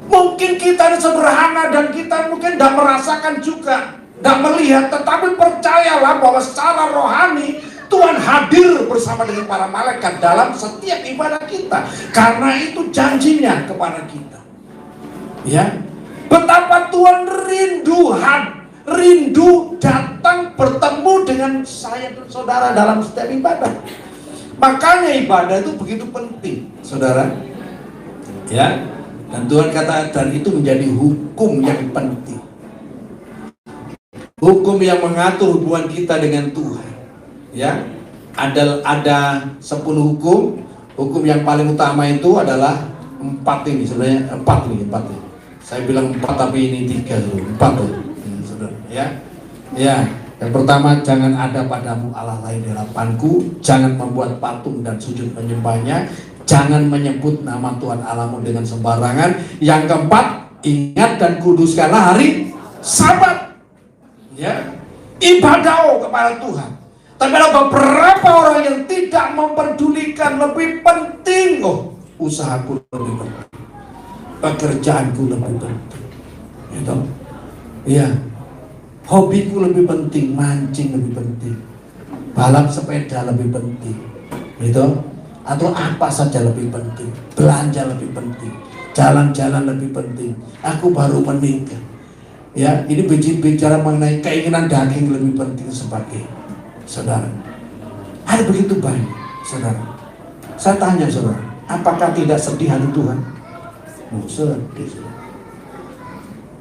mungkin kita sederhana dan kita mungkin tidak merasakan juga, tidak melihat, tetapi percayalah bahwa secara rohani Tuhan hadir bersama dengan para malaikat dalam setiap ibadah kita, karena itu janjinya kepada kita. Betapa Tuhan rindu datang bertemu dengan saya dan saudara dalam setiap ibadah. Makanya ibadah itu begitu penting, saudara. Dan Tuhan kata, dan itu menjadi hukum yang penting. Hukum yang mengatur hubungan kita dengan Tuhan. Ada 10 hukum. Hukum yang paling utama itu adalah 4 ini, sebenarnya 4 nih. Saya bilang 4 tapi ini 3 dulu, 4 tuh, saudara. Yang pertama, jangan ada padamu Allah lain di hadapanku, jangan membuat patung dan sujud menyembahnya, jangan menyebut nama Tuhan Allahmu dengan sembarangan. Yang keempat, ingat dan kuduskanlah hari Sabat. Ibadah kepada Tuhan. Tapi ada beberapa orang yang tidak memperdulikan, lebih penting usahaku lebih penting, pekerjaanku lebih penting, hobiku lebih penting, mancing lebih penting, balap sepeda lebih penting, atau apa saja lebih penting, belanja lebih penting, jalan-jalan lebih penting. Aku baru menikah, ini bicara mengenai keinginan daging lebih penting sebagainya. Saudara, ada begitu banyak, saudara. Saya tanya, saudara, apakah tidak sedih hati Tuhan? Sedih, saudara.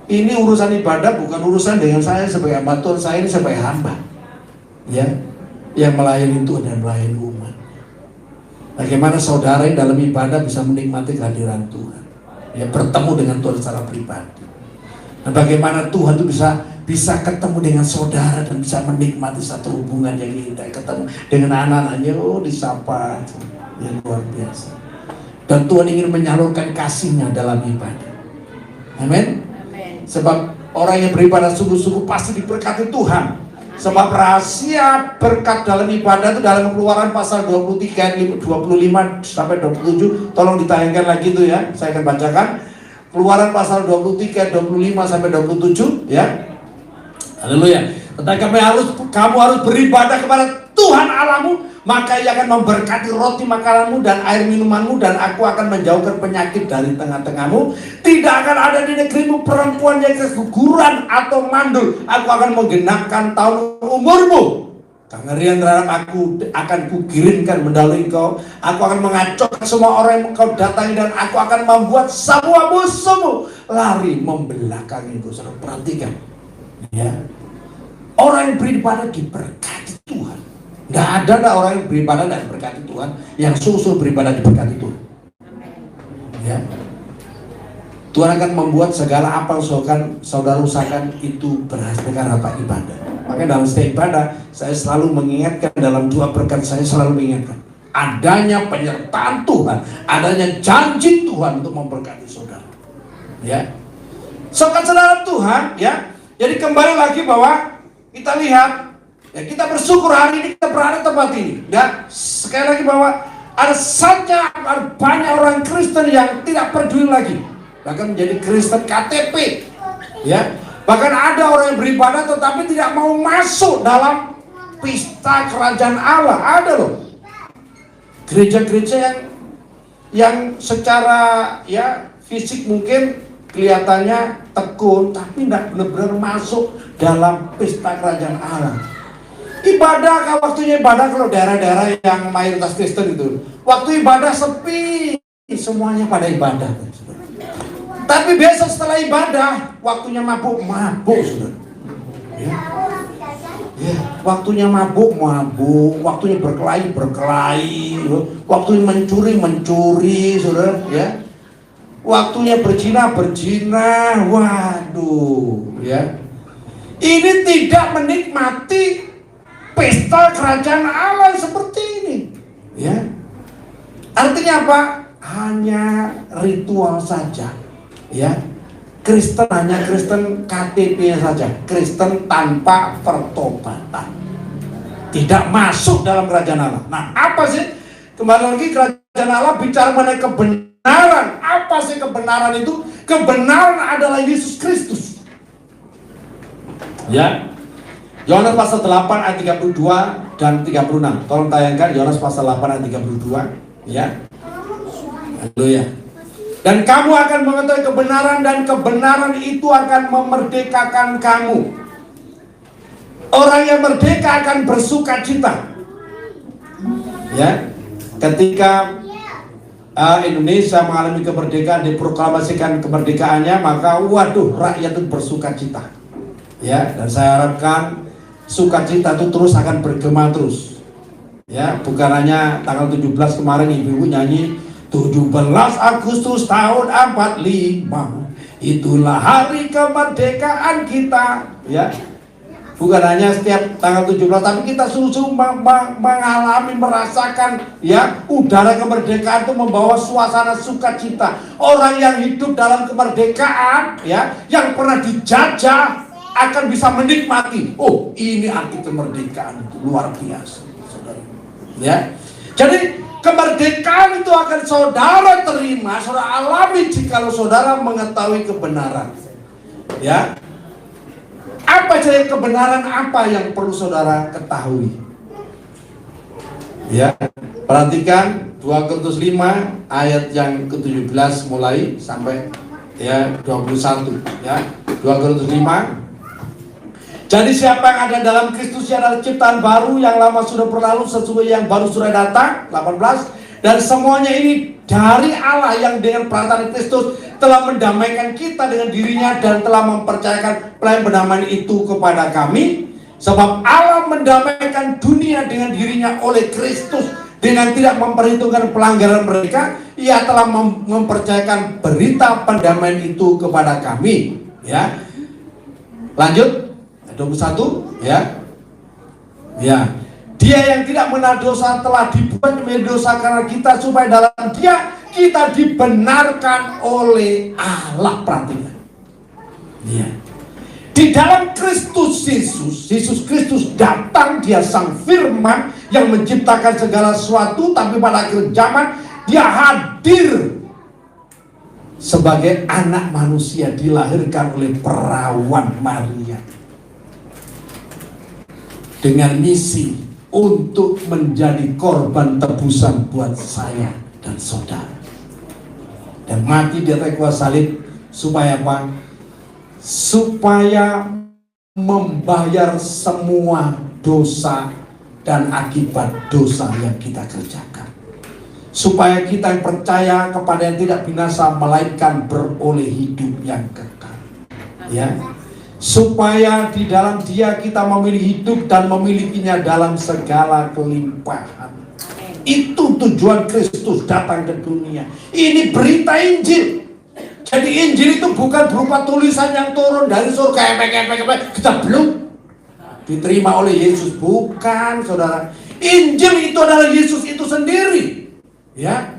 Ini urusan ibadah bukan urusan dengan saya sebagai hamba Tuhan, saya ini sebagai hamba, yang melayani Tuhan dan melayani umat. Bagaimana saudara yang dalam ibadah bisa menikmati kehadiran Tuhan, bertemu dengan Tuhan secara pribadi. Dan bagaimana Tuhan itu bisa ketemu dengan saudara dan bisa menikmati satu hubungan yang indah, ketemu dengan anak-anaknya, disapa, yang luar biasa. Dan Tuhan ingin menyalurkan kasih-Nya dalam ibadah. Amin. Sebab orang yang beribadah sungguh-sungguh pasti diberkati Tuhan. Sebab rahasia berkat dalam ibadah itu dalam Keluaran pasal 23, 25 sampai 27. Tolong ditayangkan lagi itu saya akan bacakan. Keluaran pasal 23, 25 sampai 27 Haleluya. Tetapi kamu harus beribadah kepada Tuhan Allahmu, maka Ia akan memberkati roti makananmu dan air minumanmu, dan aku akan menjauhkan penyakit dari tengah-tengahmu. Tidak akan ada di negerimu perempuan yang keguguran atau mandul. Aku akan menggenapkan tahun umurmu. Kengerian terhadap aku akan kukirimkan mendahului engkau. Aku akan mengacaukan semua orang yang engkau datangi, dan aku akan membuat semua musuhmu lari membelakangiku. Saudara perhatikan, orang yang beribadah diberkati Tuhan. Tidak ada orang yang beribadah dan diberkati Tuhan, yang sungguh beribadah diberkati Tuhan. Tuhan akan membuat segala apa yang saudara usahakan itu berhasil karena ibadah. Makanya dalam setiap ibadah saya selalu mengingatkan, dalam 2 berkat saya selalu mengingatkan adanya penyertaan Tuhan, adanya janji Tuhan untuk memberkati saudara. Saudara Tuhan, jadi kembali lagi bahwa kita lihat, kita bersyukur hari ini kita berada di tempat ini. Dan sekali lagi bahwa ada saja banyak orang Kristen yang tidak peduli lagi, bahkan menjadi Kristen KTP. Bahkan ada orang yang beribadah tetapi tidak mau masuk dalam pesta kerajaan Allah. Ada loh gereja-gereja yang secara fisik mungkin kelihatannya tekun, tapi tidak benar-benar masuk dalam pesta kerajaan Allah. Ibadah, waktunya ibadah kalau daerah-daerah yang mayoritas Kristen itu, waktu ibadah sepi, semuanya pada ibadah. Tapi besok setelah ibadah, waktunya mabuk-mabuk, saudara. Ya, waktunya mabuk-mabuk, waktunya berkelahi, waktunya mencuri, saudara. Ya, waktunya berzina, waduh, ya. Ini tidak menikmati pesta kerajaan Allah seperti ini, ya. Artinya apa? Hanya ritual saja, ya. Kristen hanya Kristen KTP saja, Kristen tanpa pertobatan, tidak masuk dalam kerajaan Allah. Nah, apa sih? Kembali lagi, kerajaan Allah bicara mengenai kebenaran. Apa sih kebenaran itu? Kebenaran adalah Yesus Kristus. Ya, Yohanes pasal 8 ayat 32 dan 36. Tolong tayangkan Yohanes pasal 8 ayat 32. Ya, haleluya. Dan kamu akan mengetahui kebenaran, dan kebenaran itu akan memerdekakan kamu. Orang yang merdeka akan bersuka cita. Ya, ketika Indonesia mengalami kemerdekaan, diproklamasikan kemerdekaannya, maka waduh, rakyat itu bersuka cita. Ya, dan saya harapkan sukacita itu terus akan bergema terus. Ya, bukan hanya tanggal 17 kemarin ibu-ibu nyanyi 17 Agustus tahun 45, itulah hari kemerdekaan kita. Ya, bukan hanya setiap tanggal 17, tapi kita sungguh-sungguh mengalami, merasakan, ya, udara kemerdekaan itu membawa suasana sukacita. Orang yang hidup dalam kemerdekaan, ya, yang pernah dijajah akan bisa menikmati. Oh, ini arti kemerdekaan, itu luar biasa, saudara. Ya, jadi kemerdekaan itu akan saudara terima, saudara alami jikalau saudara mengetahui kebenaran. Ya, apa saja kebenaran, apa yang perlu saudara ketahui? Ya, perhatikan 2 Korintus 5 ayat yang ke-17 mulai sampai ya 21. Ya, 2 Korintus 5. Jadi siapa yang ada dalam Kristus adalah ciptaan baru, yang lama sudah berlalu, sesungguhnya yang baru sudah datang. 18. Dan semuanya ini dari Allah yang dengan perantara Kristus telah mendamaikan kita dengan dirinya dan telah mempercayakan pelayan pendamaian itu kepada kami. Sebab Allah mendamaikan dunia dengan dirinya oleh Kristus dengan tidak memperhitungkan pelanggaran mereka. Ia telah mempercayakan berita pendamaian itu kepada kami. Ya, lanjut 21, ya. Ya. Dia yang tidak mengenal dosa telah dibuat menjadi dosa karena kita, supaya dalam Dia kita dibenarkan oleh Allah. Perhatikan. Ya. Di dalam Kristus Yesus Kristus datang, Dia sang firman yang menciptakan segala sesuatu, tapi pada akhir zaman Dia hadir sebagai anak manusia, dilahirkan oleh perawan Maria dengan misi untuk menjadi korban tebusan buat saya dan saudara, dan mati di atas kayu salib. Supaya apa? Supaya membayar semua dosa dan akibat dosa yang kita kerjakan, supaya kita yang percaya kepada yang tidak binasa melainkan beroleh hidup yang kekal. Ya, supaya di dalam Dia kita memilih hidup dan memilikinya dalam segala kelimpahan. Itu tujuan Kristus datang ke dunia. Ini berita Injil. Jadi Injil itu bukan berupa tulisan yang turun dari surga, kita belum diterima oleh Yesus. Bukan, saudara. Injil itu adalah Yesus itu sendiri. Ya,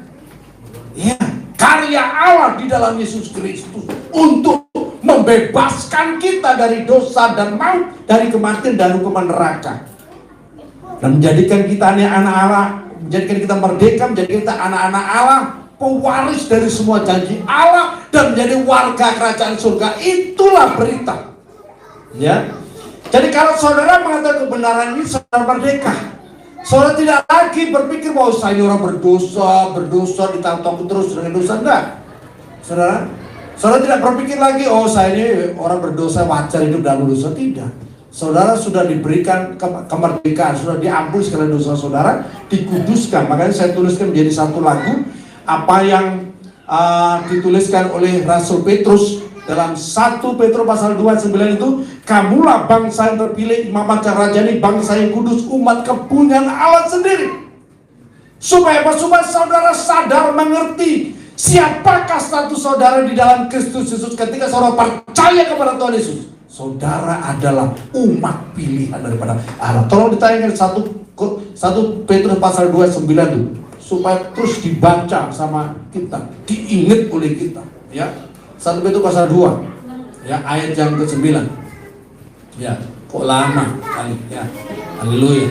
ya, karya Allah di dalam Yesus Kristus untuk membebaskan kita dari dosa dan maut, dari kematian dan hukuman neraka, dan menjadikan kita anak Allah, menjadikan kita merdeka, menjadikan kita anak-anak Allah, pewaris dari semua janji Allah, dan menjadi warga kerajaan surga. Itulah berita. Ya, jadi kalau saudara mengatakan kebenaran ini, saudara merdeka. Saudara tidak lagi berpikir bahwa saya orang berdosa ditanggung terus dengan dosa. Enggak, saudara. Saudara tidak berpikir lagi, oh saya ini orang berdosa, wajar hidup dalam dosa. Tidak. Saudara sudah diberikan kemerdekaan, sudah diampuni segala dosa saudara, dikuduskan. Makanya saya tuliskan menjadi satu lagu apa yang dituliskan oleh Rasul Petrus dalam 1 Petrus pasal 2:9 itu, kamulah bangsa yang terpilih, imamat rajani, bangsa yang kudus, umat kepunyaan Allah sendiri. Supaya apa? Supaya saudara sadar mengerti siapakah status saudara di dalam Kristus Yesus ketika saudara percaya kepada Tuhan Yesus. Saudara adalah umat pilihan daripada Allah. Tolong ditayangkan 1 Petrus pasal 2:9 itu, supaya terus dibaca sama kita, diingat oleh kita, ya. 1 Petrus pasal 2, ya, ayat yang ke-9. Ya, kok lama kali, ya. Haleluya.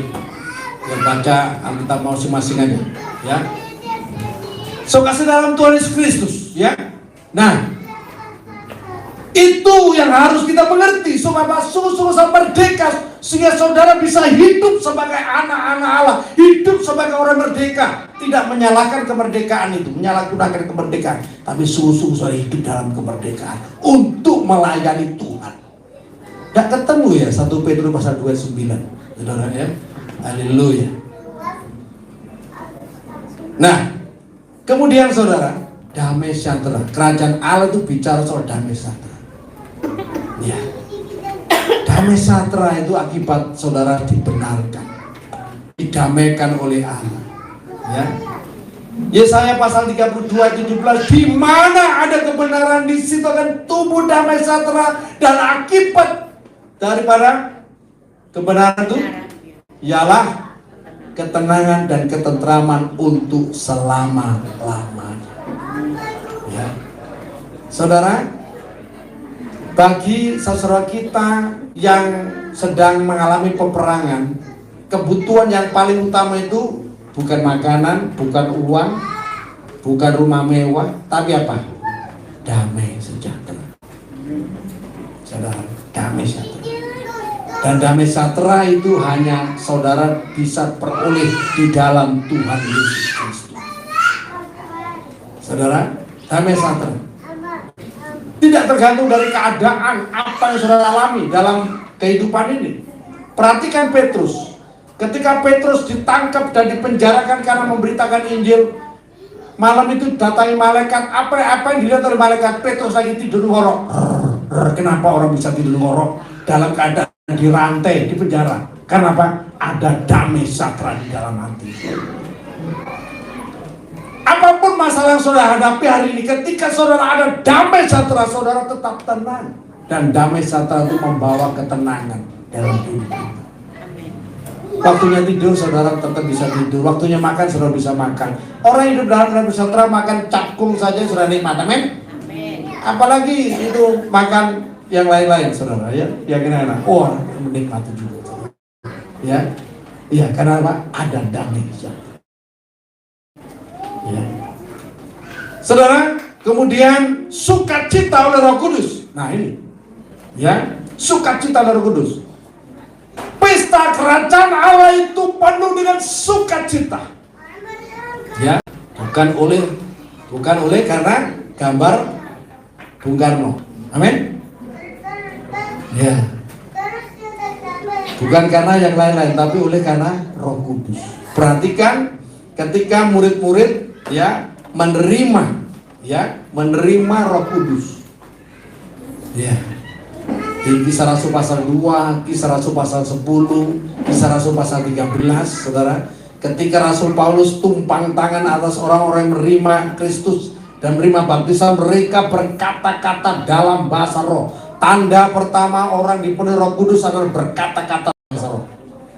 Yang baca Alkitab masing-masing aja, ya. So, kasih dalam Tuhan Yesus Kristus, ya. Nah, itu yang harus kita mengerti supaya sungguh-sungguh merdeka, sehingga saudara bisa hidup sebagai anak-anak Allah, hidup sebagai orang merdeka, tidak menyalahkan kemerdekaan itu, menyalahgunakan kemerdekaan, tapi sungguh-sungguh saudara hidup dalam kemerdekaan untuk melayani Tuhan. Tidak ketemu ya 1 Petrus pasal 2:9, saudara, ya. Haleluya. Nah, kemudian saudara, damai sejahtera. Kerajaan Allah itu bicara soal damai sejahtera. Ya, damai sejahtera itu akibat saudara dibenarkan, didamaikan oleh Allah. Ya, Yesaya pasal 32:17, di mana ada kebenaran di situ akan tumbuh damai sejahtera, dan akibat daripada kebenaran itu ialah ketenangan dan ketentraman untuk selama-lamanya. Ya, saudara, bagi saudara kita yang sedang mengalami peperangan, kebutuhan yang paling utama itu bukan makanan, bukan uang, bukan rumah mewah, tapi apa? Damai sejahtera. Saudara, damai sejahtera. Dan damai sejahtera itu hanya saudara bisa peroleh di dalam Tuhan Yesus Kristus. Saudara, damai sejahtera tidak tergantung dari keadaan apa yang saudara alami dalam kehidupan ini. Perhatikan Petrus. Ketika Petrus ditangkap dan dipenjarakan karena memberitakan Injil, malam itu datangi malaikat. Apa yang dilihat oleh malaikat? Petrus lagi tidur ngorok. Kenapa orang bisa tidur ngorok dalam keadaan dirantai, di penjara? Kenapa? Ada damai sejahtera di dalam hati. Apapun masalah yang saudara hadapi hari ini, ketika saudara ada damai sejahtera, saudara tetap tenang. Dan damai sejahtera itu membawa ketenangan dalam hidup kita. Waktunya tidur, saudara tetap bisa tidur. Waktunya makan, saudara bisa makan. Orang hidup dalam damai sejahtera makan capung saja sudah nikmat, amin. Apalagi itu makan yang lain-lain, saudara, ya, yang enak-enak. Oh, menikmati juga, ya, ya, karena apa? Ada damai sejahtera. Ya. Saudara, kemudian sukacita oleh Roh Kudus. Nah ini, ya, sukacita oleh Roh Kudus. Pesta kerajaan Allah itu penuh dengan sukacita. Ya, bukan oleh karena gambar Bung Karno. Amin. Ya. Bukan karena yang lain-lain, tapi oleh karena Roh Kudus. Perhatikan ketika murid-murid, ya, menerima Roh Kudus. Ya. Di Kisah Rasul pasal 2, Kisah Rasul pasal 10, Kisah Rasul pasal 13, saudara, ketika Rasul Paulus tumpang tangan atas orang-orang yang menerima Kristus dan menerima baptisan, mereka berkata-kata dalam bahasa roh. Tanda pertama orang dipenuhi Roh Kudus adalah berkata-kata dalam bahasa roh.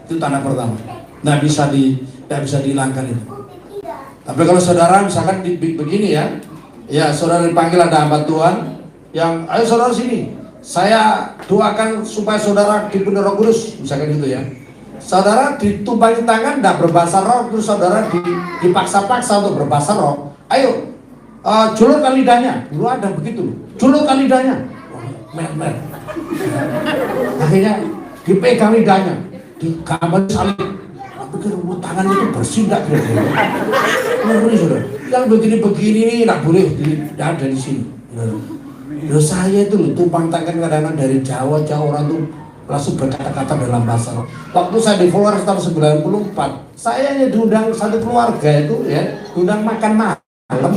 Itu tanda pertama. Tidak bisa dihilangkan itu. Tapi kalau saudara misalkan begini, ya, saudara dipanggil ada hamba Tuhan yang, ayo saudara sini, saya doakan supaya saudara dipenuhi Roh Kudus, misalkan gitu ya. Saudara ditumpangi tangan, tidak berbahasa roh, terus saudara dipaksa-paksa untuk berbahasa roh. Ayo, julurkan lidahnya. Dulu ada begitu, julurkan lidahnya. Mer. Akhirnya dipegang lidahnya, digambar salib. Pikir tangannya itu bersih enggak kira-kira? Ngeri sudah. Yang begini-begini tidak boleh ada di sini. Loh saya itu loh tumpang tangan kadang-kadang dari Jawa orang tuh langsung berkata-kata dalam bahasa roh. Waktu saya di Flores tahun 94, saya hanya diundang satu keluarga itu ya, diundang makan malam.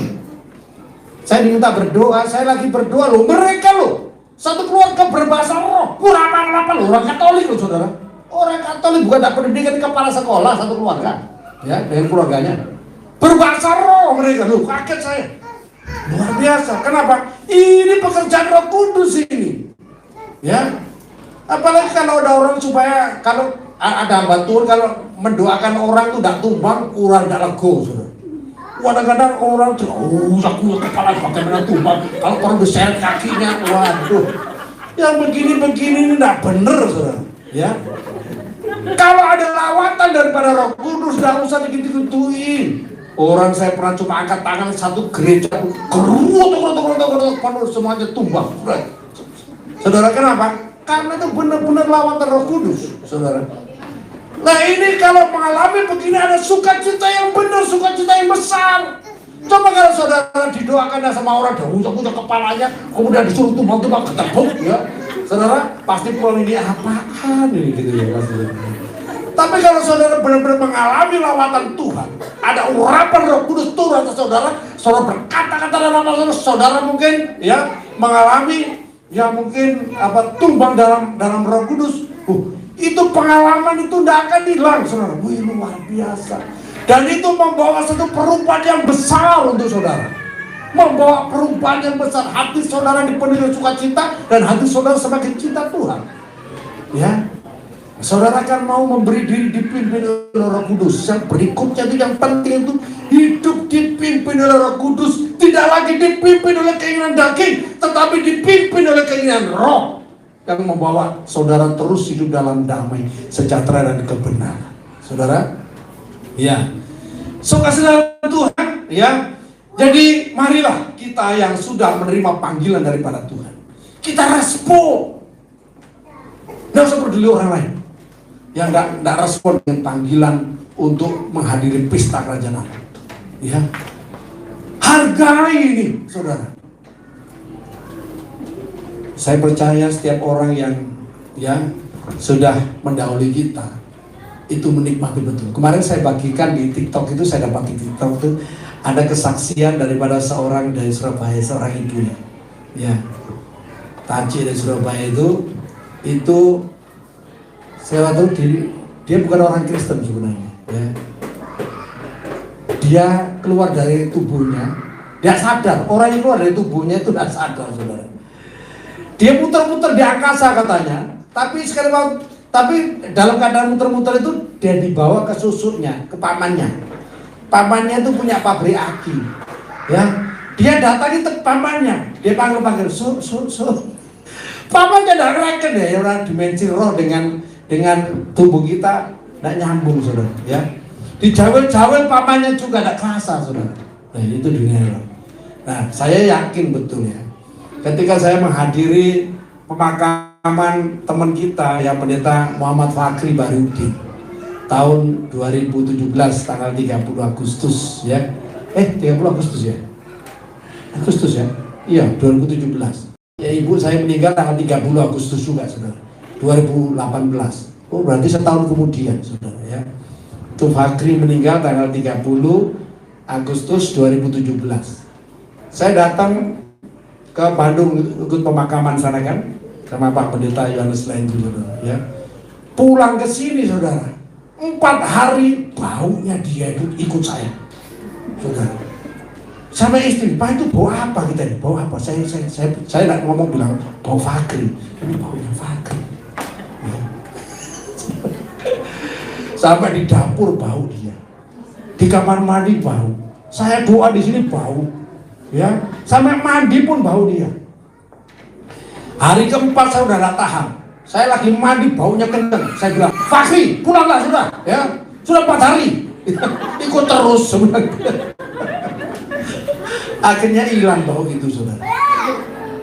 Saya diminta berdoa, saya lagi berdoa loh, mereka loh satu keluarga berbahasa roh, kurang apa loh, orang Katolik loh saudara. Orang Katolik bukan tak pendidikan kepala sekolah satu keluarga, ya dengan keluarganya berbahasa roh mereka loh, kaget saya. Luar biasa. Kenapa? Ini pekerjaan Roh Kudus ini. Ya. Apalagi kalau ada orang supaya kalau ada hamba Tuhan kalau mendoakan orang itu tidak tumbang, orang tidak lego. Kadang-kadang orang tuh, aku kepala bagaimana tumbang. Kalau orang diseret kakinya, waduh. Yang begini-begini ini tidak benar, saudara. Ya. Kalau ada lawatan daripada Roh Kudus, tidak usah dikit-dikituin. Orang saya pernah cuma angkat tangan satu gereja gerut penuh semuanya tumbang. Saudara kenapa? Karena itu benar-benar lawatan Roh Kudus, saudara. Nah ini kalau mengalami begini ada sukacita yang benar, sukacita yang besar. Coba kalau saudara didoakan sama orang dah usah kepalanya, kemudian disuruh tumbang-tumbang ketepuk ya, saudara pasti pulang ini apaan ini gitu ya pasti. Tapi kalau saudara benar-benar mengalami lawatan Tuhan, ada urapan Roh Kudus turun atas saudara, saudara berkata-kata dalam nama saudara mungkin ya mengalami ya mungkin tumbang dalam Roh Kudus. Itu pengalaman itu tidak akan hilang, saudara. Wih, luar biasa. Dan itu membawa satu perubahan yang besar untuk saudara. Membawa perubahan yang besar. Hati saudara dipenuhi dengan sukacita dan hati saudara semakin cinta Tuhan. Ya. Saudara akan mau memberi diri dipimpin oleh Roh Kudus. Yang berikutnya itu yang penting itu hidup dipimpin oleh Roh Kudus, tidak lagi dipimpin oleh keinginan daging, tetapi dipimpin oleh keinginan Roh yang membawa saudara terus hidup dalam damai, sejahtera dan kebenaran. Saudara, ya, kasih dalam Tuhan, ya. Jadi marilah kita yang sudah menerima panggilan daripada Tuhan, kita respon. Tidak usah peduli orang lain yang tidak respon dengan panggilan untuk menghadiri pesta kerajaan Allah. Ya, hargai ini, saudara. Saya percaya setiap orang yang sudah mendahului kita itu menikmati betul. Kemarin saya bagikan di TikTok itu, saya dapat di TikTok itu ada kesaksian daripada seorang dari Surabaya, seorang ibu ya, Taji dari Surabaya itu saya tahu dia bukan orang Kristen sebenarnya, ya. Dia keluar dari tubuhnya, dia sadar, orang yang keluar dari tubuhnya itu tidak sadar, saudara. Dia muter-muter di angkasa katanya, tapi dalam keadaan muter-muter itu dia dibawa ke susuknya, ke pamannya. Pamannya itu punya pabrik aki, ya. Dia datangi ke pamannya, dia panggil, pamannya tidak reken ya, orang dimensi roh dengan tubuh kita tidak nyambung, saudara, ya. Dijawel-jawel pamannya juga tidak kerasa, saudara. Nah itu dunia roh. Nah saya yakin betul ya, ketika saya menghadiri pemakaman teman kita yang pendeta Muhammad Fakri Barudin tahun 2017 tanggal 30 Agustus ya, 30 Agustus ya, iya 2017 ya, ibu saya meninggal tanggal 30 Agustus juga, saudara, 2018. Oh berarti setahun kemudian, saudara, ya. Itu Fakri meninggal tanggal 30 Agustus 2017. Saya datang ke Bandung ikut pemakaman sana kan sama Pak Pendeta Yohanes Lain dulu, ya. Pulang ke sini, saudara, 4 hari baunya dia itu ikut saya, saudara. Sama istri, Pak itu bau apa kita ini? Bau apa? Saya tidak ngomong bilang bau Fakri, ini baunya Fakri. Ya. Sampai di dapur bau dia, di kamar mandi bau. Saya doa di sini bau, ya. Sampai mandi pun bau dia. Hari keempat saya udah gak tahan. Saya lagi mandi baunya kenceng. Saya bilang, Fakri pulanglah sudah, ya. Sudah 4 hari. Ikut terus sebenarnya. Akhirnya hilang bau itu, saudara.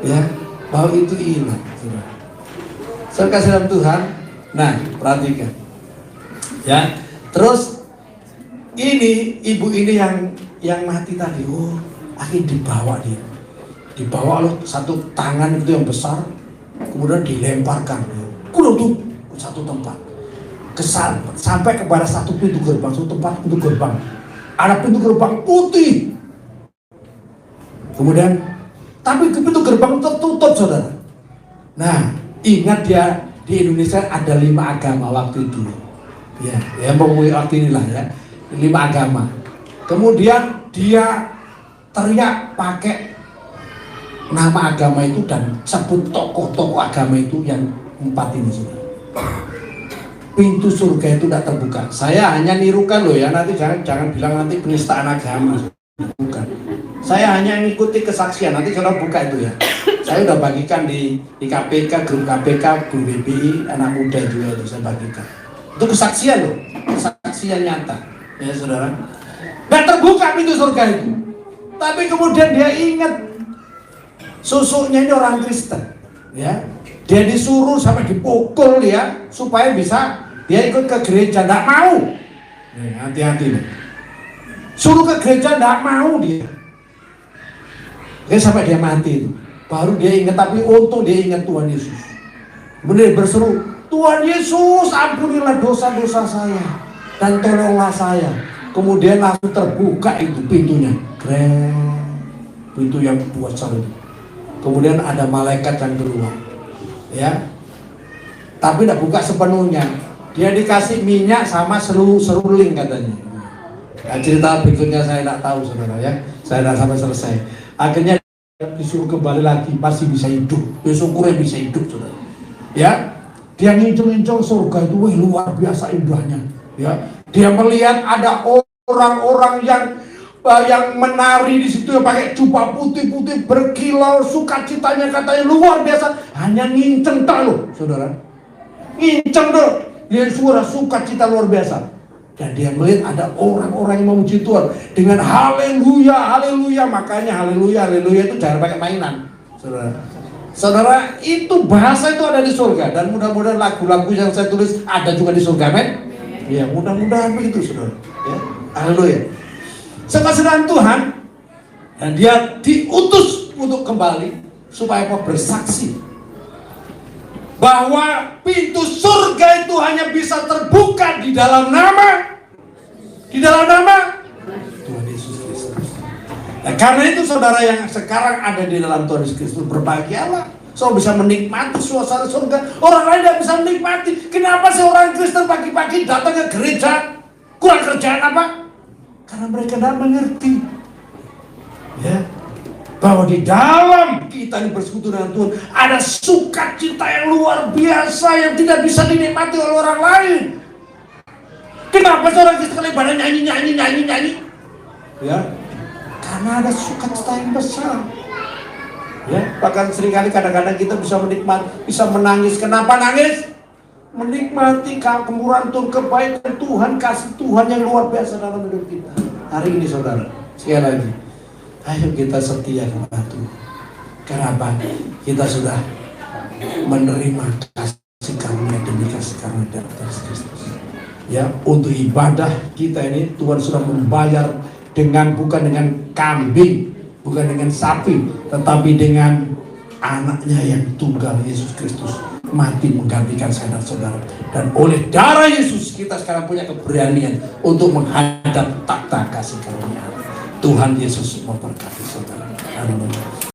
Ya, bau itu hilang, saudara. Saya kasih dalam Tuhan. Nah, perhatikan. Ya, terus ini ibu ini yang mati tadi, akhirnya dibawa dia dibawa loh satu tangan itu yang besar, kemudian dilemparkan tuh ke satu tempat, sampai kepada satu pintu gerbang, satu tempat pintu gerbang, ada pintu gerbang putih, kemudian tapi pintu gerbang tertutup, saudara. Nah, ingat ya, di Indonesia ada 5 agama waktu itu, ya mempunyai waktu inilah ya, 5 agama. Kemudian dia teriak pakai nama agama itu dan sebut tokoh-tokoh agama itu yang 4 ini, saudara. Pintu surga itu tidak terbuka. Saya hanya nirukan loh ya, nanti jangan bilang nanti penistaan agama, bukan. Saya hanya mengikuti kesaksian, nanti saudara buka itu ya. Saya udah bagikan di KPK, grup KPK, grup BBI, anak muda juga itu saya bagikan. Itu kesaksian loh, kesaksian nyata, ya saudara. Nggak terbuka pintu surga itu. Tapi kemudian dia ingat susuknya ini orang Kristen, ya. Dia disuruh sampai dipukul ya, supaya bisa dia ikut ke gereja, nggak mau. Hati-hati nih. Suruh ke gereja nggak mau dia. Sampai dia mati itu. Baru dia ingat, tapi untung dia ingat Tuhan Yesus. Kemudian berseru, Tuhan Yesus ampunilah dosa-dosa saya dan tolonglah saya. Kemudian langsung terbuka itu pintunya, pintu yang besar itu. Kemudian ada malaikat yang keluar, ya. Tapi tidak buka sepenuhnya. Dia dikasih minyak sama seruling katanya. Nah, cerita berikutnya saya tidak tahu, saudara ya. Saya tidak sampai selesai. Akhirnya disuruh kembali lagi, masih bisa hidup. Ya syukurnya bisa hidup, saudara. Ya, dia ngincung-ngincung surga itu, wih, luar biasa indahnya. Ya, dia melihat ada orang-orang yang menari di situ yang pakai jubah putih-putih berkilau, sukacitanya katanya luar biasa. Hanya nginceng tak loh, saudara. Nginceng tuh, dia suara sukacita luar biasa. Dan dia melihat ada orang-orang yang memuji Tuhan dengan haleluya, haleluya. Makanya haleluya, haleluya itu jangan pakai mainan, saudara. Saudara, itu bahasa itu ada di surga. Dan mudah-mudahan lagu-lagu yang saya tulis ada juga di surga, men. Ya, mudah-mudahan begitu, saudara. Ya, haleluya. Sekasihan Tuhan, dan dia diutus untuk kembali supaya bersaksi bahwa pintu surga itu hanya bisa terbuka di dalam nama Tuhan Yesus Kristus. Nah, karena itu saudara yang sekarang ada di dalam Tuhan Yesus Kristus, berbahagialah. So bisa menikmati suasana surga. Orang lain tidak bisa menikmati. Kenapa sih orang Kristen pagi-pagi datang ke gereja? Kurang kerjaan apa? Karena mereka tidak mengerti, ya, bahwa di dalam kita ini bersekutu dengan Tuhan ada sukacita yang luar biasa yang tidak bisa dinikmati oleh orang lain. Kenapa seorang Kristen pada nyanyi? Ya, karena ada sukacita yang besar. Ya, bahkan seringkali kadang-kadang kita bisa menikmati, bisa menangis. Kenapa nangis? Menikmati kemurahan Tuhan, kebaikan Tuhan, kasih Tuhan yang luar biasa dalam hidup kita. Hari ini saudara, sekali lagi, ayo kita setia kepada Tuhan. Kenapa? Kita sudah menerima kasih karunia demi kasih karunia dari Kristus. Ya, untuk ibadah kita ini Tuhan sudah membayar bukan dengan kambing, bukan dengan sapi, tetapi dengan anaknya yang tunggal, Yesus Kristus, mati menggantikan saya dan saudara. Dan oleh darah Yesus kita sekarang punya keberanian untuk menghadap takhta kasih karunia. Tuhan Yesus memberkati saudara. Amin.